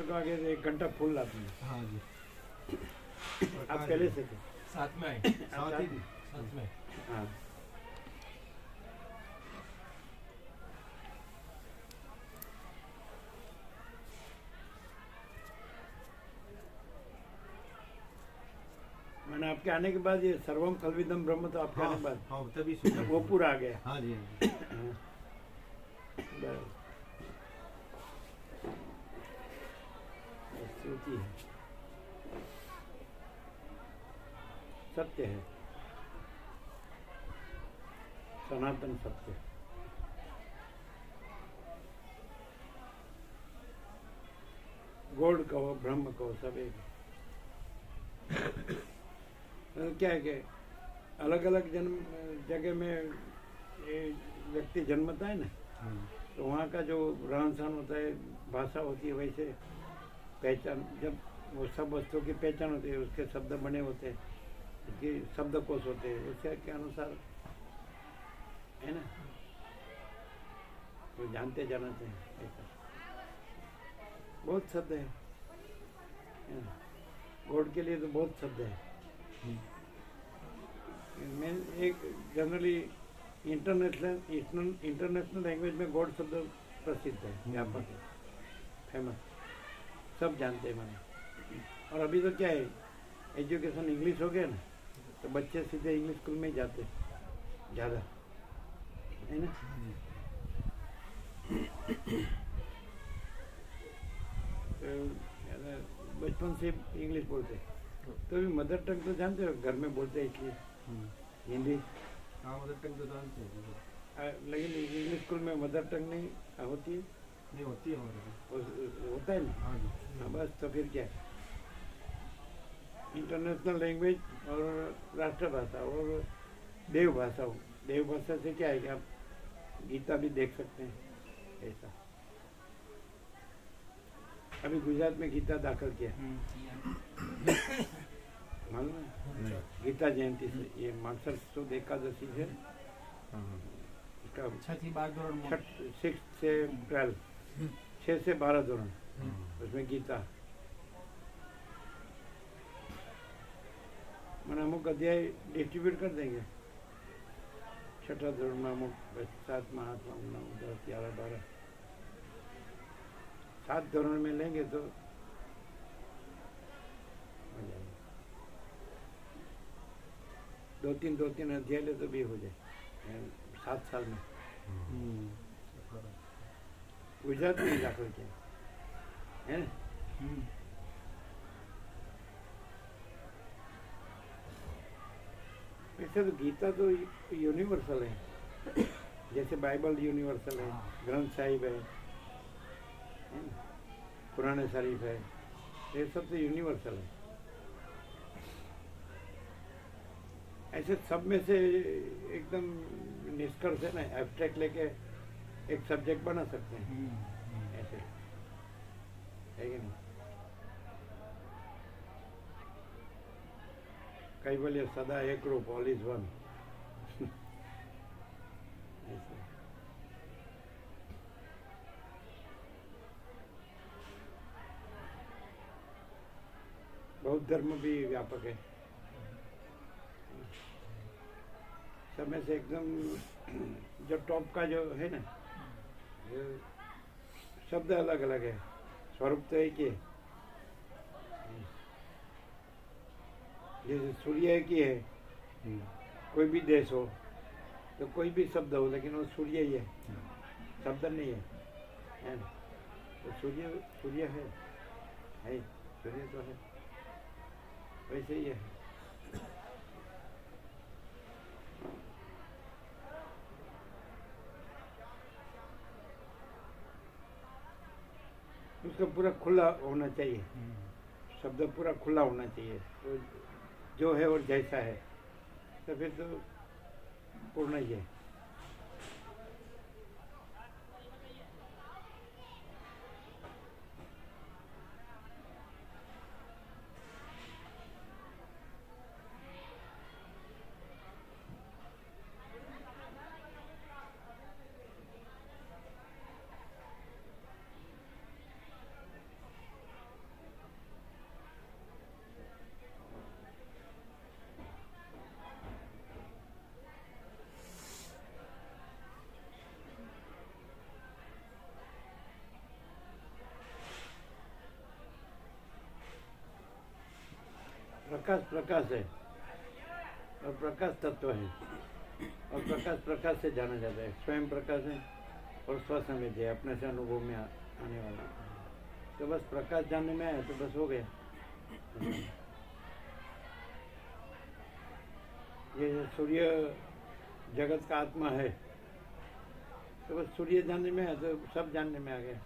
तो आगे 1 घंटा फुल लाते हैं। हाँ जी। आप पहले से थे? साथ में आए, साथ ही साथ में। हाँ। मैंने आपके आने के बाद ये सर्वम खलविदम ब्रह्म तो आपके आने के बाद हाँ तभी सुना। वो पूरा आ गया। हाँ जी हाँ जी। बराबर। श्रुति है, सत्य है, सनातन सत्य। गॉड कहो, ब्रह्म कहो, सब एक। क्या है कि अलग अलग जन्म जगह में ये व्यक्ति जन्मता है ना, तो वहाँ का जो रहन सहन होता है, भाषा होती है, वैसे पहचान, जब वो सब वस्तुओं की पहचान होती है, उसके शब्द बने होते हैं, उसके शब्दकोश होते हैं, उसके के अनुसार है ना, तो जानते जाना चाहिए। ऐसा बहुत शब्द है ना? गॉड के लिए तो बहुत शब्द है। मैं एक जनरली इंटरनेशनल लैंग्वेज में गॉड शब्द प्रसिद्ध है, व्यापक है, फेमस, सब जानते हैं मैंने। और अभी तो क्या है, एजुकेशन इंग्लिश हो गया ना, तो बच्चे सीधे इंग्लिश स्कूल में ही जाते ज़्यादा, है ना। तो बचपन से इंग्लिश बोलते, तो भी मदर टंग तो जानते हो, घर में बोलते हैं इसलिए हिंदी। हाँ मदर टंग तो जानते हैं। लेकिन इंग्लिश स्कूल में मदर टंग नहीं होती है? नहीं होती है हमारे। होता है ना। हाँ जी। हाँ बस, तो फिर क्या है, इंटरनेशनल लैंग्वेज और राष्ट्रभाषा और देवभाषा। देवभाषा से क्या है कि आप गीता भी देख सकते हैं, ऐसा। अभी गुजरात में गीता दाखिल किया, मालूम है? गीता जयंती से, ये मानसर शुद्ध एकादशी से, इसका 6 से 12, 6 से 12 धोरण, उसमें गीता मैंने अमुक अध्याय डिस्ट्रीब्यूट कर देंगे। 6ठा धोरण में अमुक 7, 8, 9, 10, 11, 12, 7 धोरण में लेंगे तो हो जाएगा। 2-3 अध्याय ले तो भी हो जाए 7 साल में। गुजरात में दाखिल किया है ना। वैसे तो गीता तो यूनिवर्सल है, जैसे बाइबल यूनिवर्सल है, ग्रंथ साहिब है ना? कुरान शरीफ है, ये सब तो यूनिवर्सल है। ऐसे सब में से एकदम निष्कर्ष है ना, एब्स्ट्रैक्ट लेके एक सब्जेक्ट बना सकते हैं, ऐसे है कि नहीं। कई बोले सदा एक रूप, ऑल इज वन। ऐसे बौद्ध धर्म भी व्यापक है, सब में से एकदम जो टॉप का जो है ना, शब्द अलग अलग है, स्वरूप तो एक ही है। जैसे सूर्य एक ही है, कोई भी देश हो तो कोई भी शब्द हो, लेकिन वो सूर्य ही है, शब्द नहीं है ना। तो सूर्य है, सूर्य तो है, वैसे ही है। उसका पूरा खुला होना चाहिए, शब्द पूरा खुला होना चाहिए, तो जो है और जैसा है, तो फिर तो पूर्ण ही है। प्रकाश प्रकाश है और प्रकाश तत्व है और प्रकाश प्रकाश से जाना जाता है। स्वयं प्रकाश है और स्वसमित है, अपने से अनुभव में आने वाला। तो बस प्रकाश जानने में आया तो बस हो गया। ये सूर्य जगत का आत्मा है, तो बस सूर्य जानने में है तो सब जानने में आ गया।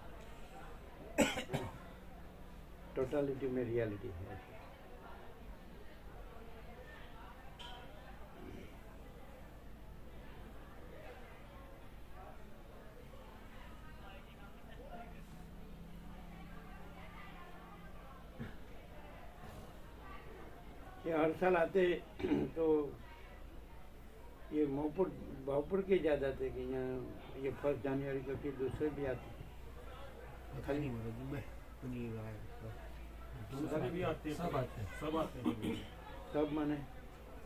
टोटलिटी में रियलिटी है। ये हर साल आते तो ये भावपुर के ज़्यादा थे कि यहाँ ये 1 जनवरी को फिर दूसरे भी आते। खाली में पनीर आया दूसरे भी आते हैं, सब आते हैं, सब आते हैं। सब माने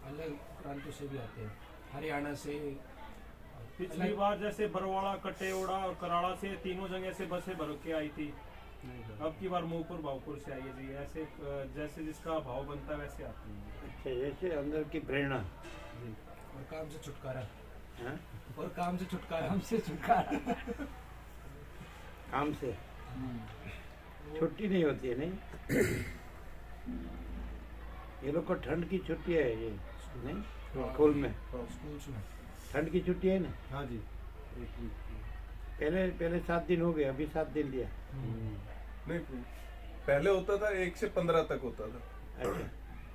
अलग प्रांतों से भी आते हैं, हरियाणा से। पिछली बार जैसे बरवाड़ा, कटेौड़ा और कराड़ा से तीनों जगह से बसें भर के आई थी। अब की बार मुंहपुर भावपुर से आई है जी। ऐसे जैसे जिसका भाव बनता है वैसे आती है। अच्छा, जैसे अंदर की प्रेरणा और काम से छुटकारा। हाँ? और काम से छुटकारा। काम से छुट्टी नहीं होती है, नहीं? ये लोग को ठंड की छुट्टी है ये, नहीं? स्कूल में स्कूल्स में ठंड की छुट्टी है ना? हाँ जी। पहले 7 दिन हो गए, अभी 7 दिन दिया। नहीं, पहले होता था 1 से 15 तक होता था। अच्छा,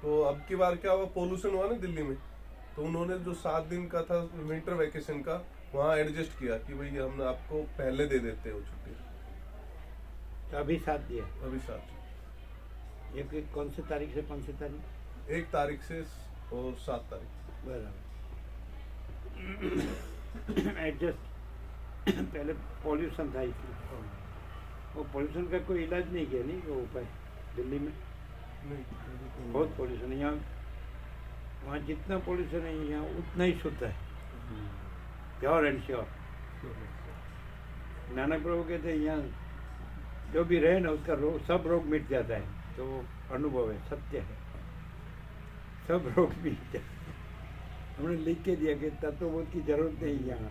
तो अब की बार क्या हुआ, पोल्यूशन हुआ ना दिल्ली में, तो उन्होंने जो 7 दिन का था विंटर वैकेशन का, वहाँ एडजस्ट किया कि भाई हम आपको पहले दे देते हो छुट्टी। तो अभी 7 दिया। अभी 7 ये कि कौन से तारीख से कौन सी तारीख? 1 तारीख से और 7 तारीख। बराबर। एडजस्ट पहले पॉल्यूशन था इसलिए। वो पॉल्यूशन का कोई इलाज नहीं किया, नहीं वो उपाय दिल्ली में? नहीं, बहुत पॉल्यूशन है यहाँ। वहाँ जितना पॉल्यूशन है यहाँ उतना ही शुद्ध है, प्योर एंड श्योर। नानक प्रभु कहते हैं यहाँ जो भी रहे ना उसका रोग, सब रोग मिट जाता है। तो वो अनुभव है, सत्य है, सब रोग मिट जाते। हमने लिख के दिया कि तत्वबोध की जरूरत नहीं यहाँ।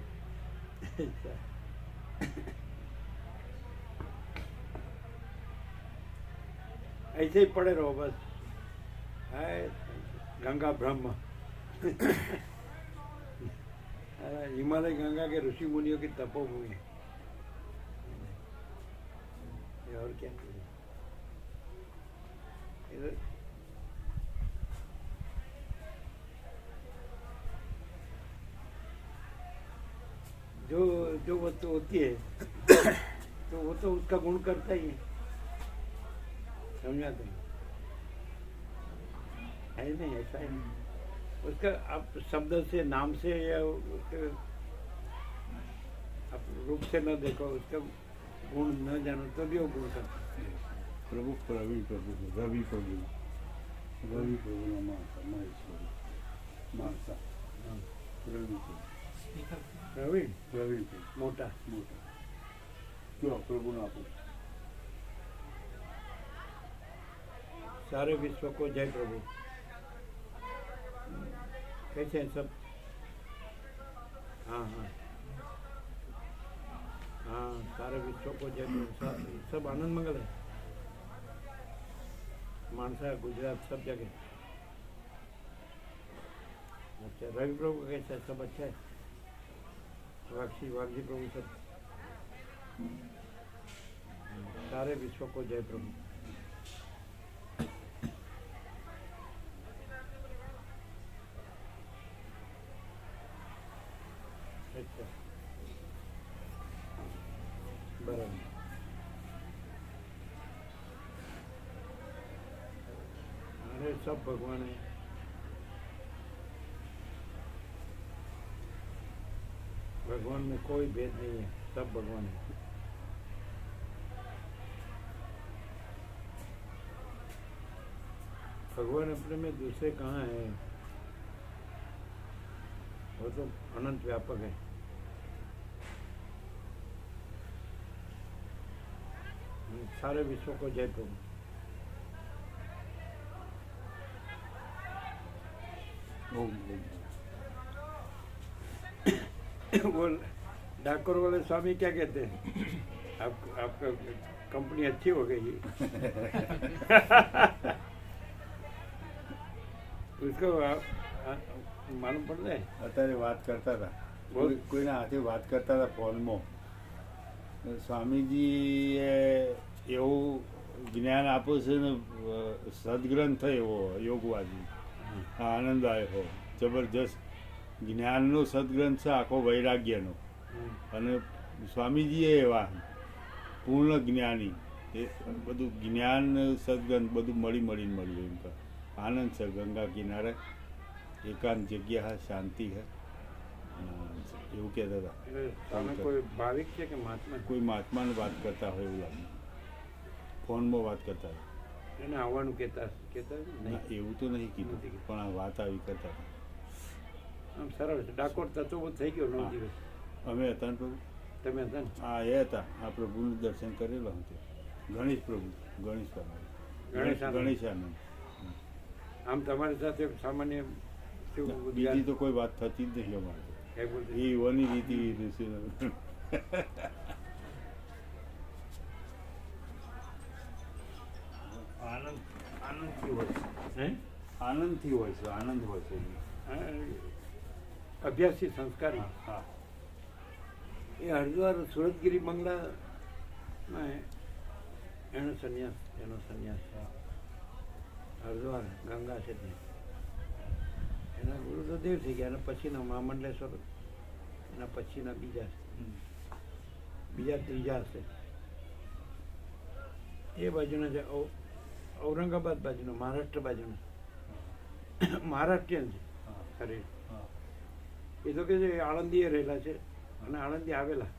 ऐसे ही पड़े रहो बस। है गंगा ब्रह्म। हिमालय गंगा के ऋषि मुनियों की तपोभूमि है। ये और क्या इधर जो वस्तु होती है तो वो तो उसका गुण करता ही है। समझा तुम? है नहीं, ऐसा है नहीं। उसका आप शब्द से, नाम से या उसके आप रूप से न देखो, उसका गुण न जानो तो भी वो गुण करता है। प्रभु प्रवीण प्रभु रवि प्रभु ना माता महेश्वरी माता प्रवीण प्रवीण प्रवीण मोटा मोटा क्यों प्रभु ना आपको सारे विश्व को जय प्रभु। कैसे हैं सब? हाँ हाँ हाँ, सारे विश्व को जय प्रभु। सब आनंद मंगल है। मानसा, गुजरात, सब जगह। अच्छा, रवि प्रभु का कैसा है? सब अच्छा है? वागजी प्रभु सब? सारे विश्व को जय प्रभु। अच्छा, बराबर। अरे सब भगवान है। भगवान में कोई भेद नहीं है, सब भगवान है। भगवान अपने में दूसरे कहाँ है? वो तो अनंत व्यापक है। सारे विश्व को जय प्रभु। ओम वो डाकोर वाले स्वामी क्या कहते हैं? आपका कंपनी अच्छी हो गई उसको मालूम પડે અત્યારે વાત કરતા હતા કોઈના હાથે વાત કરતા હતા ફોનમાં સ્વામીજીએ એવું જ્ઞાન આપ્યું છે ને સદગ્રંથ એવો યોગવાદી આનંદ આવ્યો જબરજસ્ત જ્ઞાનનો સદગ્રંથ છે આખો વૈરાગ્યનો અને સ્વામીજીએ એવા પૂર્ણ જ્ઞાની એ બધું જ્ઞાન સદગ્રંથ બધું મળીને મળ્યું એમ આનંદ છે ગંગા કિનારે એકાંત જગ્યા है शांति है એવું કહેતા હતા તમે કોઈ ભાવિક છે કે મહાત્મા? કોઈ મહાત્માને વાત કરતા હોય એવું લાગે ફોનમાં વાત કરતા હતા એને આવવાનું કહેતા ના એવું તો નહીં કીધું પણ આ વાત આવી કરતા હતા આમ સરળ છે. ડાકોર તત્વો થઈ ગયો 9 દિવસ. અમે હતા ને પ્રભુ તમે હતા ને? હા એ હતા આ પ્રભુનું દર્શન કરેલો હતું ગણેશ પ્રભુ ગણેશ ગણેશાનંદ આમ તમારી સાથે સામાન્ય બીજી તો કોઈ વાત થતી જ નહીં અમારે એ યુવાની રીતિ આનંદથી હોય છે આનંદ હોય છે અભ્યાસી સંસ્કારી. હા એ હરિદ્વાર સુરતગીરી બંગલામાં એનો સંન્યાસ હરિદ્વાર ગંગા છે ત્યાં એના ગુરુ તો દેવ થઈ ગયા. એના પછીના મહામંડલેશ્વર એના પછીના બીજા ત્રીજા હશે એ બાજુના છે ઔરંગાબાદ બાજુનો મહારાષ્ટ્ર બાજુનો મહારાષ્ટ્રીયન છે શરીર. એ તો કે છે આળંદીએ રહેલા છે અને આળંદી આવેલા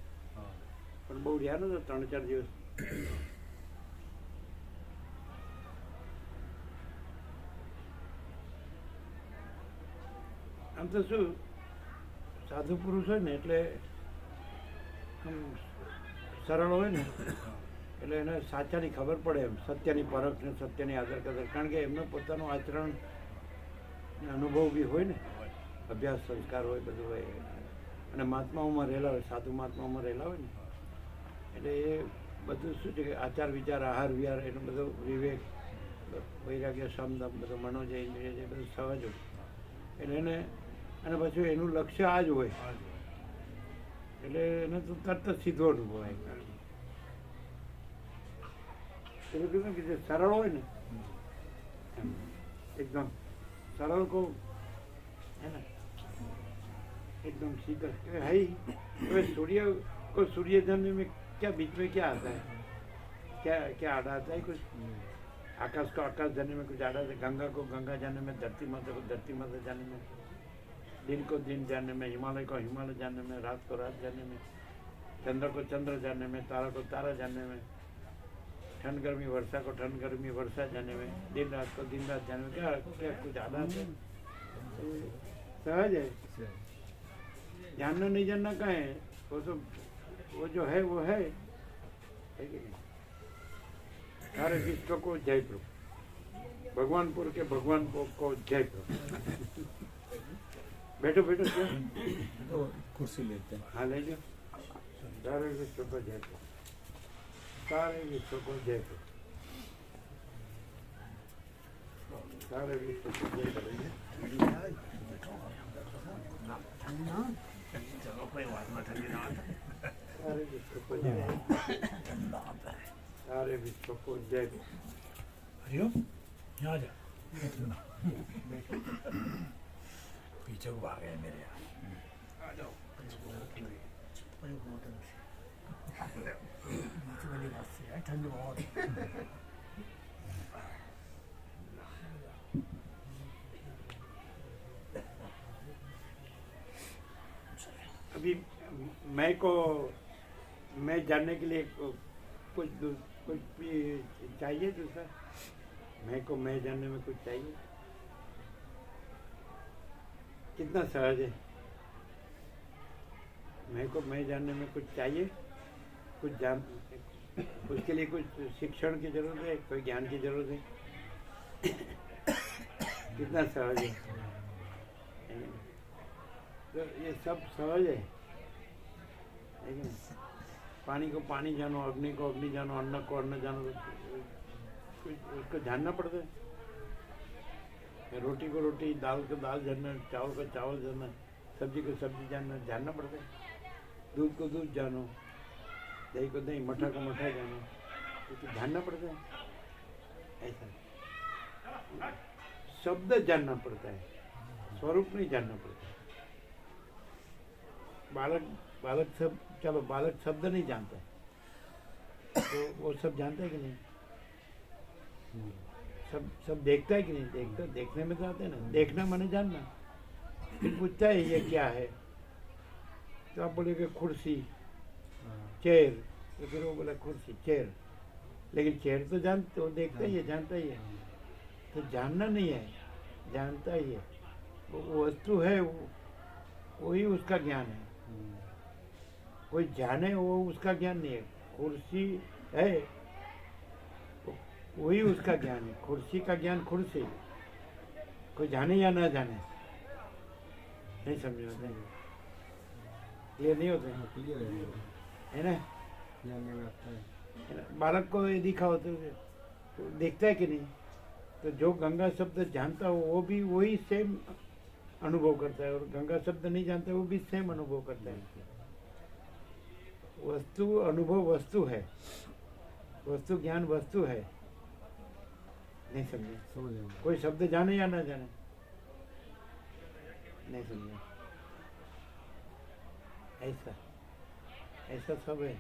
પણ બહુ રહ્યા નતો 3-4 દિવસ. આમ તો શું સાધુ પુરુષ હોય ને એટલે આમ સરળ હોય ને એટલે એને સાચાની ખબર પડે એમ સત્યની પરખ ને સત્યની આદર કદર. કારણ કે એમનો પોતાનું આચરણ અનુભવ બી હોય ને અભ્યાસ સંસ્કાર હોય બધું હોય અને મહાત્માઓમાં રહેલા હોય સાધુ મહાત્માઓમાં રહેલા હોય ને એટલે એ બધું શું છે કે આચાર વિચાર આહાર વિહાર એનો બધો વિવેક વૈરાગ્ય સમદમ બધો મનોજય ઇન્દ્રિય છે બધું સહજ હોય એટલે એને અને પછી એનું લક્ષ્ય આ જ હોય એટલે એને તો તરત જ સીધો અનુભવ આવે. એટલે કીધું કે જે સરળ હોય ને एकदम सरल को है ना एकदम सीधा है ही. तो सूर्य को सूर्य जन्म में क्या बीच में क्या आता है? क्या आड़ा आता है? कुछ आकाश को आकाश जाने में कुछ आड़ा आता है, गंगा को गंगा जाने में, धरती माता को धरती माता जाने में, दिन को दिन जानने में, हिमालय को हिमालय जानने में, रात को रात जानने में, चंद्र को चंद्र जानने में, तारा को तारा जानने में, ठंड गर्मी वर्षा को ठंड गर्मी वर्षा जानने में, दिन रात को दिन रात जानने में, क्या क्या कुछ आदत है? सहज है. जानना नहीं जानना कहाँ है, वो तो वो जो है वो है कि नहीं? सारे विश्व को जय प्रभु, भगवानपुर के भगवान को जय प्रभु. बैठो बैठो क्या कुर्सी लेते हैं. हाँ ले लो. सारे विश्व को जय प्रभु, सारे विश्व को जय प्रभु, सारे विश्व को जय करेंगे. सारे विश्व को जय, सारे विश्व को जय. हरिओम यहाँ आ जा. पीछे को भाग गए मेरे यहाँ. आ जाओ. ठंड बहुत. अभी मैं जानने के लिए कुछ भी चाहिए दूसरा. मैं जानने में कुछ चाहिए. कितना सहज है. मैं जानने में कुछ चाहिए, कुछ जान, उसके लिए कुछ शिक्षण की जरूरत है, कोई ज्ञान की जरूरत है. कितना सहज है. तो ये सब सहज है कि नहीं? पानी को पानी जानो, अग्नि को अग्नि जानो, अन्न को अन्न जानो, उसको जानना पड़ता है। रोटी को रोटी, दाल को दाल जानना, चावल को चावल जानना, सब्जी को सब्जी जानना पड़ता है। दूध को दूध जानो, दही को दही, मठा को मठा जानो, तो जानना पड़ता है। ऐसा शब्द जानना पड़ता है, स्वरूप नहीं जानना पड़ता है। बालक सब, चलो बालक शब्द नहीं जानता है, तो वो सब जानता है कि नहीं? सब देखता है कि नहीं? देखने में तो आते हैं ना। देखना माने जानना। फिर पूछता है ये क्या है, तो आप बोलेगे कुर्सी, चेयर, तो फिर वो बोला कुर्सी चेयर, लेकिन चेयर तो जानते, वो देखता ही है, जानता ही है। तो जानना नहीं है, जानता ही है। वो वस्तु है, वही उसका ज्ञान है। कोई जाने वो उसका ज्ञान नहीं है। कुर्सी है, वही उसका ज्ञान है। कुर्सी का ज्ञान कुर्सी, कोई जाने या ना जाने, नहीं समझ होते हैं, क्लियर नहीं होते हैं, क्लियर है ना? जानने में आता है। बालक को ये दिखा होता है तो देखता है कि नहीं? तो जो गंगा शब्द जानता हो वो भी वही सेम अनुभव करता है, और गंगा शब्द नहीं जानता वो भी सेम अनुभव करता है। वस्तु अनुभव वस्तु है, वस्तु ज्ञान वस्तु है। नहीं समझे? समझ गया। कोई शब्द जाने या ना जाने, नहीं समझे? ऐसा सब है।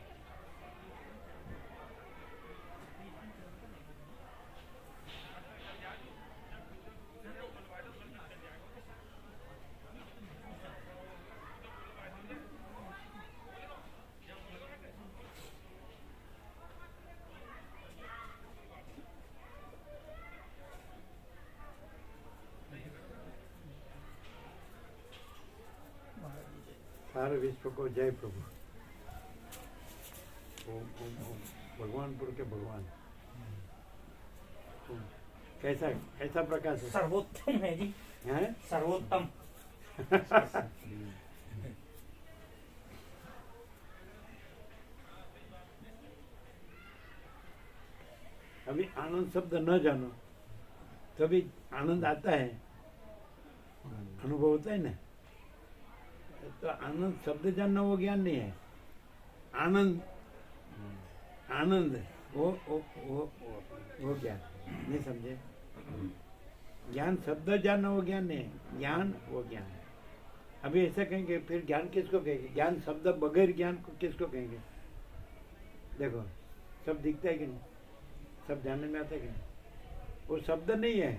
सारे विश्व को जय प्रभु। ओम ओम ओम। भगवानपुर के भगवान। कैसा कैसा प्रकाश है? सर्वोत्तम है जी, हैं? सर्वोत्तम। अभी आनंद शब्द न जानो तभी आनंद आता है, अनुभव होता है ना। तो आनंद शब्द जानना वो ज्ञान नहीं है। आनंद आनंद वो ज्ञान, नहीं समझे? ज्ञान शब्द जानना वो ज्ञान नहीं है, ज्ञान वो ज्ञान है। अभी ऐसा कहेंगे, फिर ज्ञान किसको कहेंगे? ज्ञान शब्द बगैर ज्ञान को किसको कहेंगे? देखो, सब दिखता है कि नहीं? सब जानने में आता है कि नहीं? वो शब्द नहीं है।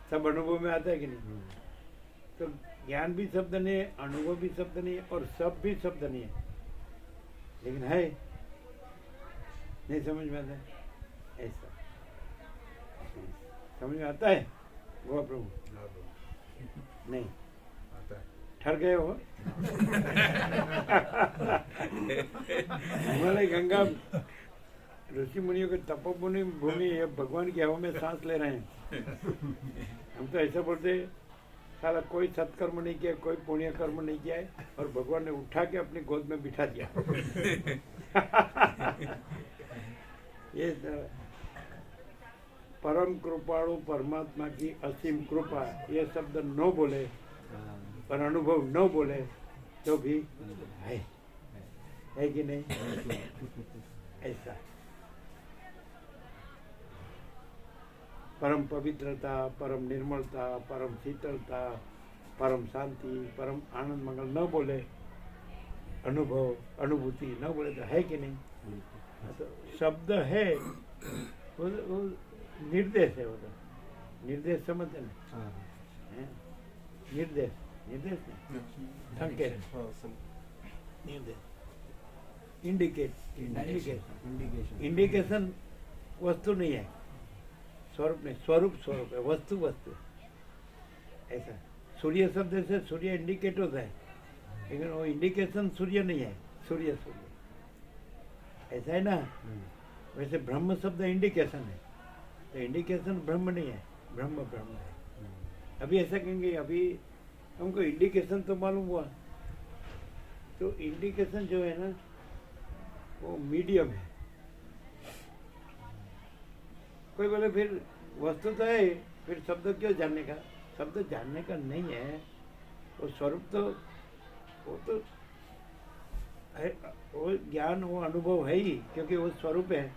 सब अनुभव में आता है कि नहीं? तो ज्ञान भी शब्द नहीं है, अनुभव भी शब्द नहीं है, और सब भी शब्द नहीं है, लेकिन है। नहीं समझ में आता है? ऐसा समझ में आता है? वो प्रभु नहीं आता है। ठहर गए हो। हिमालय गंगा ऋषि मुनियों के तपोभूमि भूमि, ये भगवान की हवा में सांस ले रहे हैं। हम तो ऐसा बोलते, साला कोई सत्कर्म नहीं किया, कोई पुण्य कर्म नहीं किया है, और भगवान ने उठा के अपनी गोद में बिठा दिया। ये परम कृपाणु परमात्मा की असीम कृपा, ये शब्द न बोले पर अनुभव न बोले तो भी है कि नहीं? ऐसा परम पवित्रता, परम निर्मलता, परम शीतलता, परम शांति, परम आनंद मंगल न बोले, अनुभव अनुभूति न बोले तो है कि नहीं? तो शब्द है, वो निर्देश है। वो तो निर्देश समझते ना? हैं? निर्देश निर्देश नहीं, संकेत, हाँ, निर्देश, इंडिकेशन। इंडिकेशन इंडिकेशन वस्तु नहीं है, स्वरूप नहीं। स्वरूप स्वरूप है, वस्तु वस्तु है। ऐसा सूर्य शब्द से सूर्य इंडिकेट होता है, लेकिन वो इंडिकेशन सूर्य नहीं है, सूर्य सूर्य ऐसा है ना। वैसे ब्रह्म शब्द इंडिकेशन है, तो इंडिकेशन ब्रह्म नहीं है, ब्रह्म ब्रह्म है। अभी ऐसा कहेंगे, अभी हमको इंडिकेशन तो मालूम हुआ, तो इंडिकेशन जो है ना वो मीडियम है। कोई बोले फिर वस्तु तो है, फिर शब्द क्यों जानने का? शब्द जानने का नहीं है, वो स्वरूप तो वो तो है, वो ज्ञान वो अनुभव है ही, क्योंकि वो स्वरूप है,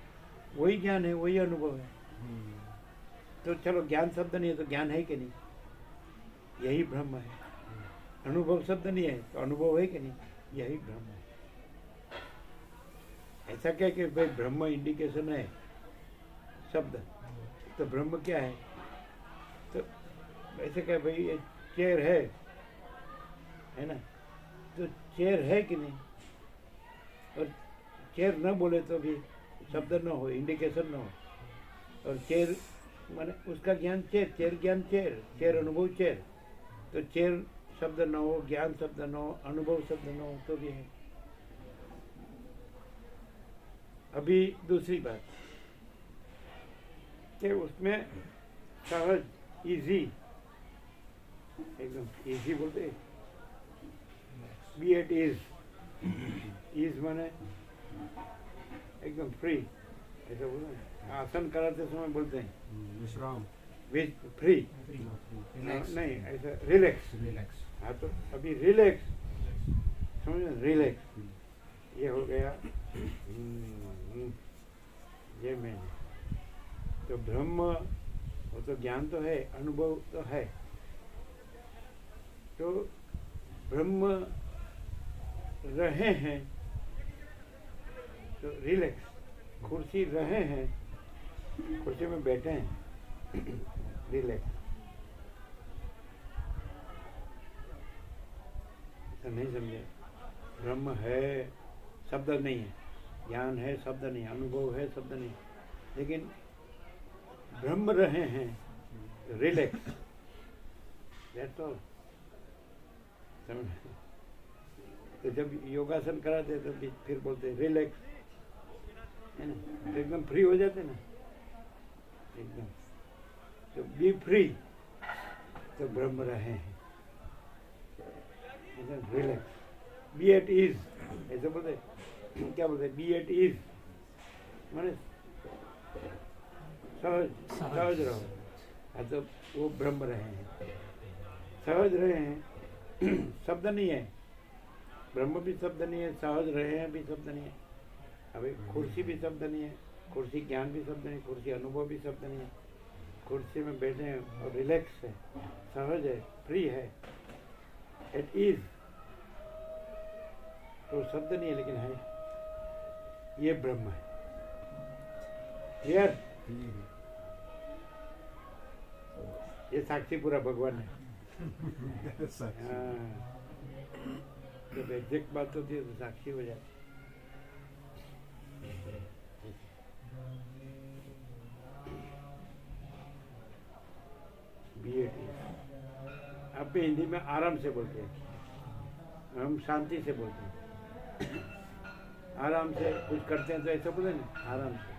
वही ज्ञान है, वही अनुभव है। तो चलो ज्ञान शब्द नहीं है तो ज्ञान है कि नहीं? यही ब्रह्म है। अनुभव शब्द नहीं है तो अनुभव है कि नहीं? यही ब्रह्म है। ऐसा क्या कि भाई ब्रह्म इंडिकेशन है शब्द, तो ब्रह्म क्या है? तो ऐसे क्या भाई ये चेयर है ना, तो चेयर है कि नहीं? और चेयर न बोले तो भी शब्द न हो, इंडिकेशन न हो, और चेयर माने उसका ज्ञान चेयर, चेयर ज्ञान चेयर, चेयर अनुभव चेयर, तो चेयर शब्द न हो, ज्ञान शब्द न हो, अनुभव शब्द न हो तो भी है। अभी दूसरी बात कि उसमें सहज, इजी, एकदम इजी बोलते, बी एट इज माने एकदम फ्री, ऐसा बोलते हैं। आसन कराते समय बोलते हैं विश्राम, फ्री, रिलैक्स, नहीं ऐसा रिलैक्स। रिलैक्स, हाँ तो अभी रिलैक्स, समझ, रिलैक्स ये हो गया। ये मैंने तो ब्रह्म, वो तो ज्ञान तो है, अनुभव तो है, तो ब्रह्म रहे हैं तो रिलैक्स, कुर्सी रहे हैं, कुर्सी में बैठे हैं, रिलैक्स। ऐसा नहीं समझे, ब्रह्म है शब्द नहीं है, ज्ञान है शब्द नहीं, अनुभव है शब्द नहीं, लेकिन ब्रह्म रहे हैं रिलैक्स, दैट्स ऑल। समझ? तो जब योगासन कराते तो फिर बोलते रिलैक्स, है ना, तो एकदम फ्री हो जाते ना, एकदम। तो बी फ्री, तो ब्रह्म रहे हैं, एकदम रिलैक्स, बी एट इज, ऐसे बोलते, क्या बोलते, बी एट इज माने सहज, सहज रहो। हाँ तो वो ब्रह्म रहे हैं, सहज रहे हैं, शब्द नहीं है, ब्रह्म भी शब्द नहीं है, सहज रहे हैं भी शब्द नहीं है। अभी कुर्सी भी शब्द नहीं है, कुर्सी ज्ञान भी शब्द नहीं, कुर्सी अनुभव भी शब्द नहीं है। कुर्सी में बैठे हैं और रिलैक्स है, सहज है, फ्री है, एट इज, तो शब्द नहीं है लेकिन है, ये ब्रह्म है। क्लियर? ये साक्षी पूरा भगवान है। हाँ, जब एग्जैक्ट बात होती है तो साक्षी हो जाती है। अब भी हिंदी में आराम से बोलते हैं, हम शांति से बोलते हैं। आराम से कुछ करते हैं तो ऐसा बोले ना, आराम से,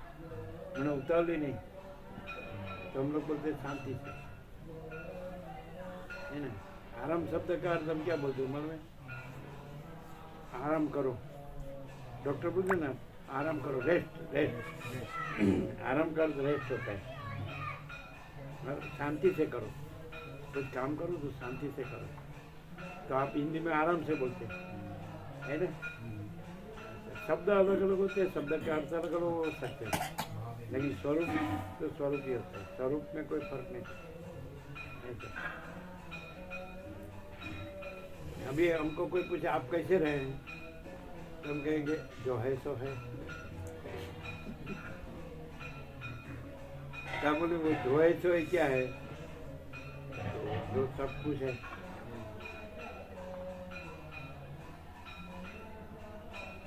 मैंने उतावल ही नहीं, तो हम लोग बोलते हैं शांति से, है ना। आराम शब्द का अर्थ हम क्या बोलते हैं मन में? आराम करो, डॉक्टर बोलते ना आराम करो, रेस्ट, रेस्ट। आराम का अर्थ रेस्ट होता है, शांति से करो, कुछ काम करो तो शांति से करो। तो आप हिंदी में आराम से बोलते हैं, है ना। शब्द अलग अलग होते हैं, शब्द का अर्थ अलग अलग हो सकते हैं, लेकिन स्वरूप तो स्वरूप ही होता है, स्वरूप में कोई फर्क नहीं। अभी हमको कोई पूछे आप कैसे रहे हैं, तो हम कहेंगे जो है सो है। क्या बोले, वो जो है सो है क्या है? जो सब कुछ है।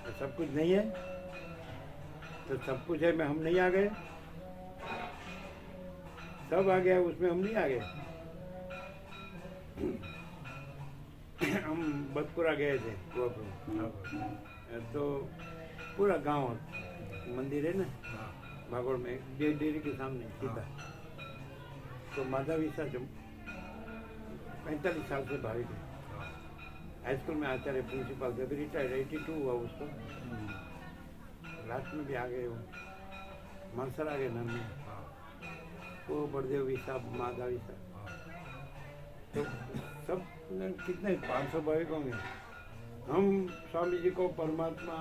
तो सब कुछ नहीं है, तो सब कुछ है में हम नहीं आ गए, सब आ गया उसमें हम नहीं आ गए। हम बदपुरा गए थे तो पूरा गांव मंदिर है ना भागोड़ में, डेयरी के सामने सीधा, तो माधवी सा 45 साल से बाहर थे। हाई स्कूल में आचार्य प्रिंसिपल थे, अभी रिटायर्ड 82 हुआ उसको। लास्ट में भी आ गए वो, मानसर आ गए नाम में, वो बड़देव भी साहब, माधवी साहब, तो सब कितने 500 भाविक होंगे। हम स्वामी जी को परमात्मा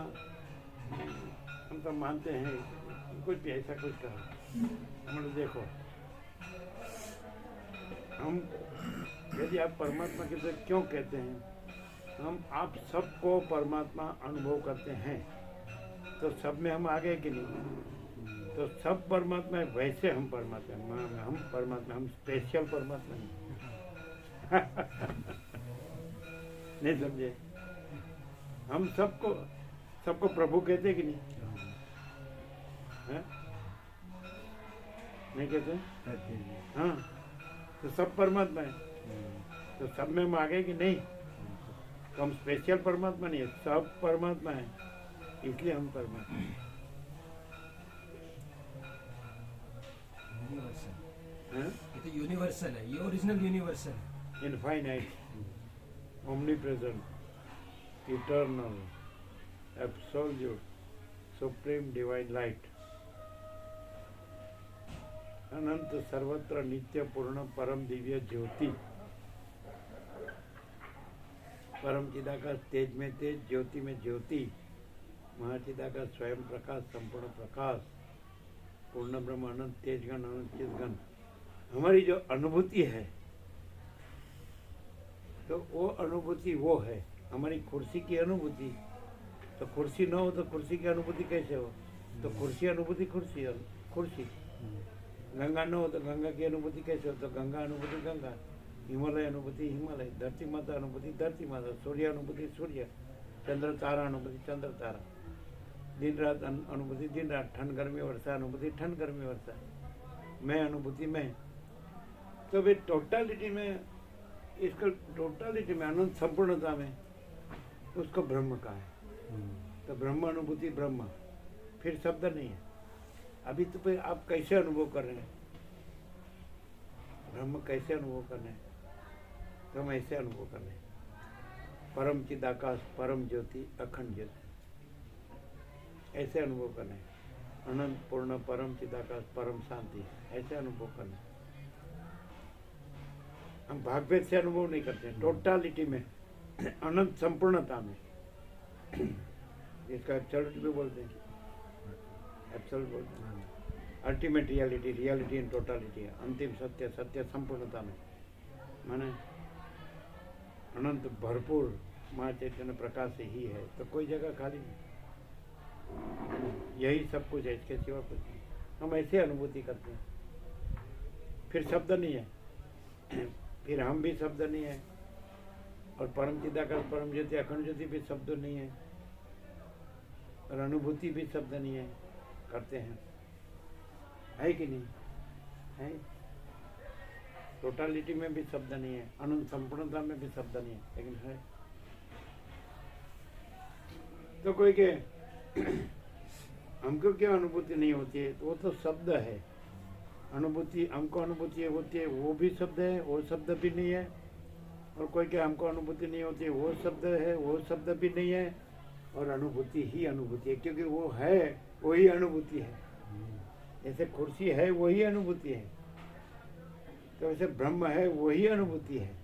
हम तो मानते हैं, कुछ भी ऐसा कुछ कहा हमने देखो, हम यदि आप परमात्मा के तरह क्यों कहते हैं, हम आप सबको परमात्मा अनुभव करते हैं, तो सब में हम आ गए कि नहीं? तो सब परमात्मा है, वैसे हम परमात्मा हैं, हम परमात्मा, हम स्पेशल परमात्मा नहीं। नहीं समझे? हम सबको प्रभु कहते हैं कि नहीं? है? नहीं कहते? हाँ, तो सब परमात्मा है, तो सब में हम आ गए कि नहीं? तो हम स्पेशल परमात्मा नहीं है, सब परमात्मा है, इसलिए हम परमात्मा हैं। ये तो यूनिवर्सल है, ये ओरिजिनल यूनिवर्सल है। Infinite, omnipresent, eternal, absolute, supreme divine light, अनंत सर्वत्र नित्य पूर्ण परम दिव्य ज्योति, परम चिदाकाश, तेज में तेज, ज्योति में ज्योति, महाचिदाकाश, स्वयं प्रकाश, संपूर्ण प्रकाश, पूर्ण ब्रह्म, अनंत तेजगण, अनंत चिदगण। हमारी जो अनुभूति है, तो वो अनुभूति वो है हमारी कुर्सी की अनुभूति। तो कुर्सी न हो तो कुर्सी की अनुभूति कैसे हो? तो कुर्सी अनुभूति कुर्सी। गंगा न हो तो गंगा की अनुभूति कैसे हो? तो गंगा अनुभूति गंगा, हिमालय अनुभूति हिमालय, धरती माता अनुभूति धरती माता, सूर्य अनुभूति सूर्य, चंद्र तारा अनुभूति चंद्र तारा, दिन रात अनुभूति दिन रात, ठंड गर्मी वर्षा अनुभूति ठंड गर्मी वर्षा, मैं अनुभूति मैं। तो वे टोटालिटी में, इसको टोटालिटी में, अनंत संपूर्णता में, उसको ब्रह्म का है। तो ब्रह्म अनुभूति ब्रह्म, फिर शब्द नहीं है। अभी तो फिर आप कैसे अनुभव कर रहे हैं? ब्रह्म कैसे अनुभव कर रहे हैं? तो हम ऐसे अनुभव कर रहे हैं, परम चिदाकाश, परम ज्योति, अखंड ज्योति, ऐसे अनुभव कर रहे हैं। अनंत पूर्ण परम चिदाकाश, परम शांति, ऐसे अनुभव कर रहे हैं। हम भागभेद से अनुभव नहीं करते हैं, टोटालिटी में, अनंत संपूर्णता में, इसका एब्सोल्यूट भी बोलते हैं, एब्सोल्यूट बोलते हैं, ultimate reality, reality in totality, अंतिम सत्य, सत्य संपूर्णता में, माने अनंत भरपूर माँ चैतन्य प्रकाश ही है, तो कोई जगह खाली नहीं, यही सब कुछ है, इसके सिवा कुछ नहीं। हम ऐसे अनुभूति करते हैं, फिर शब्द नहीं है, फिर हम भी शब्द नहीं है, और परम चिदाकाश, परम ज्योति, अखंड ज्योति भी शब्द नहीं है, और अनुभूति भी शब्द नहीं है, करते हैं, है कि नहीं? है। टोटालिटी में भी शब्द नहीं है, अनंत संपूर्णता में भी शब्द नहीं है, लेकिन है। तो कोई के हमको क्या अनुभूति नहीं होती है? तो वो तो शब्द है। अनुभूति, हमको अनुभूति होती है, वो भी शब्द है, वो शब्द भी नहीं है। और कोई के हमको अनुभूति नहीं होती है, वो शब्द है, वो शब्द भी नहीं है। और अनुभूति ही अनुभूति है, क्योंकि वो है वही अनुभूति है। जैसे कुर्सी है वही अनुभूति है, तो वैसे ब्रह्म है वही अनुभूति है,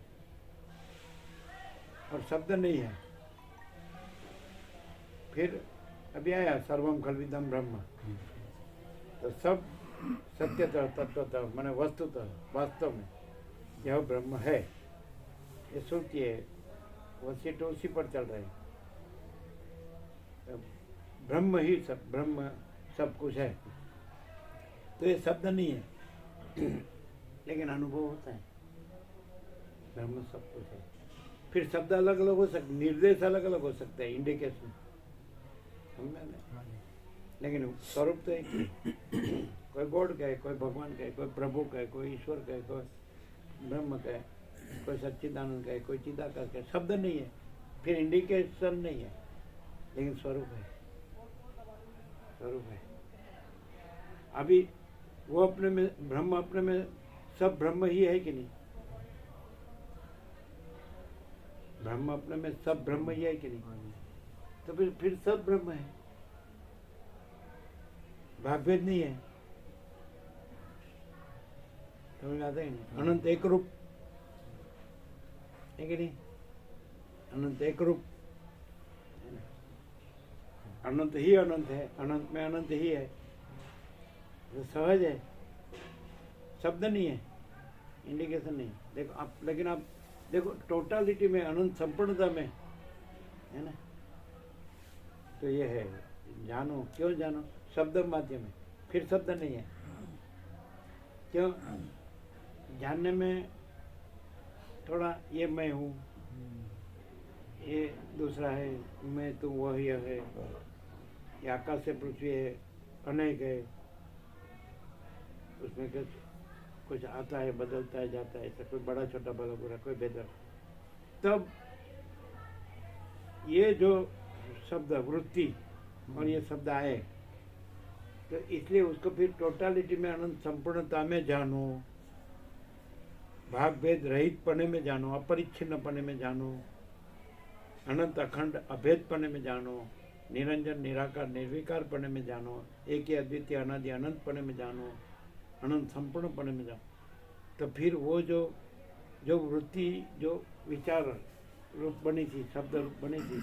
और शब्द नहीं है। फिर अभी आया सर्वम खल्विदम ब्रह्म, तो सब सत्यतः तत्वतः माने वस्तुतः वास्तव में यह ब्रह्म है, ये श्रुति है, वैसे तो उसी पर चल रहे हैं। ब्रह्म ही सब, ब्रह्म सब कुछ है, तो ये शब्द नहीं है, लेकिन अनुभव होता है, ब्रह्म सब कुछ है। फिर शब्द अलग अलग हो सकते, निर्देश अलग अलग हो सकता है, इंडिकेशन, समझा ना? लेकिन स्वरूप तो एक ही, कोई गॉड का है, कोई भगवान का है, कोई प्रभु का है, कोई ईश्वर का है, कोई ब्रह्म का है, कोई सच्चिदानंद का है, कोई चिदाकाश का है। शब्द नहीं है, फिर इंडिकेशन नहीं है, लेकिन स्वरूप है, स्वरूप है। अभी वो अपने में, ब्रह्म अपने में, सब ब्रह्म ही है कि नहीं? ब्रह्म अपने में सब ब्रह्म ही है कि नहीं? हाँ जी। तो फिर सब ब्रह्म है, भाग भेद नहीं है। समझ आता है नहीं? अनंत एक रूप है कि नहीं? अनंत एक रूप, अनंत ही अनंत है, अनंत में अनंत ही है, तो सहज है, शब्द नहीं है, इंडिकेशन नहीं। देखो आप, लेकिन आप देखो टोटालिटी में, अनंत संपूर्णता में है ना, तो ये है जानो। क्यों जानो? शब्द माध्यम है, फिर शब्द नहीं है। क्यों? जानने में थोड़ा ये मैं हूँ, ये दूसरा है, मैं तो वही है, ये आकाश से पृथ्वी है, अनेक है, उसमें कुछ आता है, बदलता है, जाता है, ऐसा कोई बड़ा छोटा बड़ा बुरा कोई भेद। तब ये जो शब्द वृत्ति और ये शब्द आए, तो इसलिए उसको फिर टोटालिटी में, अनंत संपूर्णता में जानो, भाग भेद रहित पने में जानो, अपरिच्छिन्न पने में जानो, अनंत अखंड अभेद पने में जानो, निरंजन निराकार निर्विकार पने में जानो, एक ही अद्वितीय अनादि अनंत पने में जानो, अनंत संपूर्ण पने में जानो। तो फिर वो जो वृत्ति, जो विचार रूप बनी थी, शब्द रूप बनी थी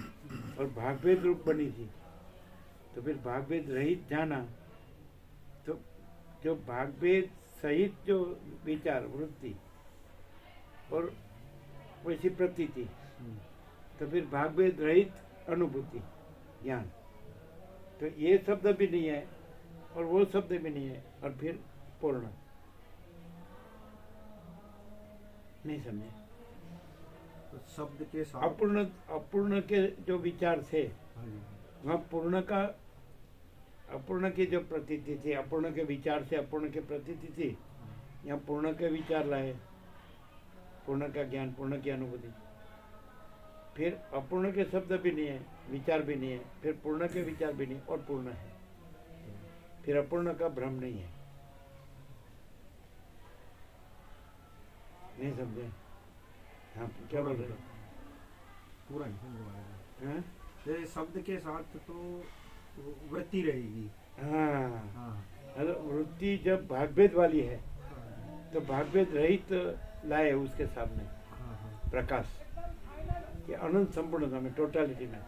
और भागभेद रूप बनी थी, तो फिर भागभेद रहित जाना, तो जो भागभेद सहित जो विचार वृत्ति और वैसी प्रतीति, तो फिर भागभेद रहित अनुभूति ज्ञान, तो ये शब्द भी नहीं है और वो शब्द भी नहीं है, और फिर पूर्ण। नहीं समझे? तो शब्द के साथ अपूर्ण के जो विचार थे, हाँ जी। वहाँ पूर्ण का, अपूर्ण की जो प्रतीति थी, अपूर्ण के विचार से अपूर्ण की प्रतीति थी, यहाँ पूर्ण के विचार लाए, पूर्ण का ज्ञान, पूर्ण की अनुभूति। फिर अपूर्ण के शब्द भी नहीं है, विचार भी नहीं है, फिर पूर्ण के विचार भी नहीं, और पूर्ण है, फिर अपूर्ण का भ्रम नहीं है। नहीं समझे? हाँ, क्या बोल रहे? पूरा नहीं समझ पाएगा। हैं? जैसे शब्द के साथ तो वृत्ति रहेगी। हाँ, हाँ अगर वृत्ति जब भागभेद वाली है, तो भागभेद रहित लाए उसके सामने हाँ हाँ। प्रकाश कि अनंत संपूर्णता में, टोटालिटी में,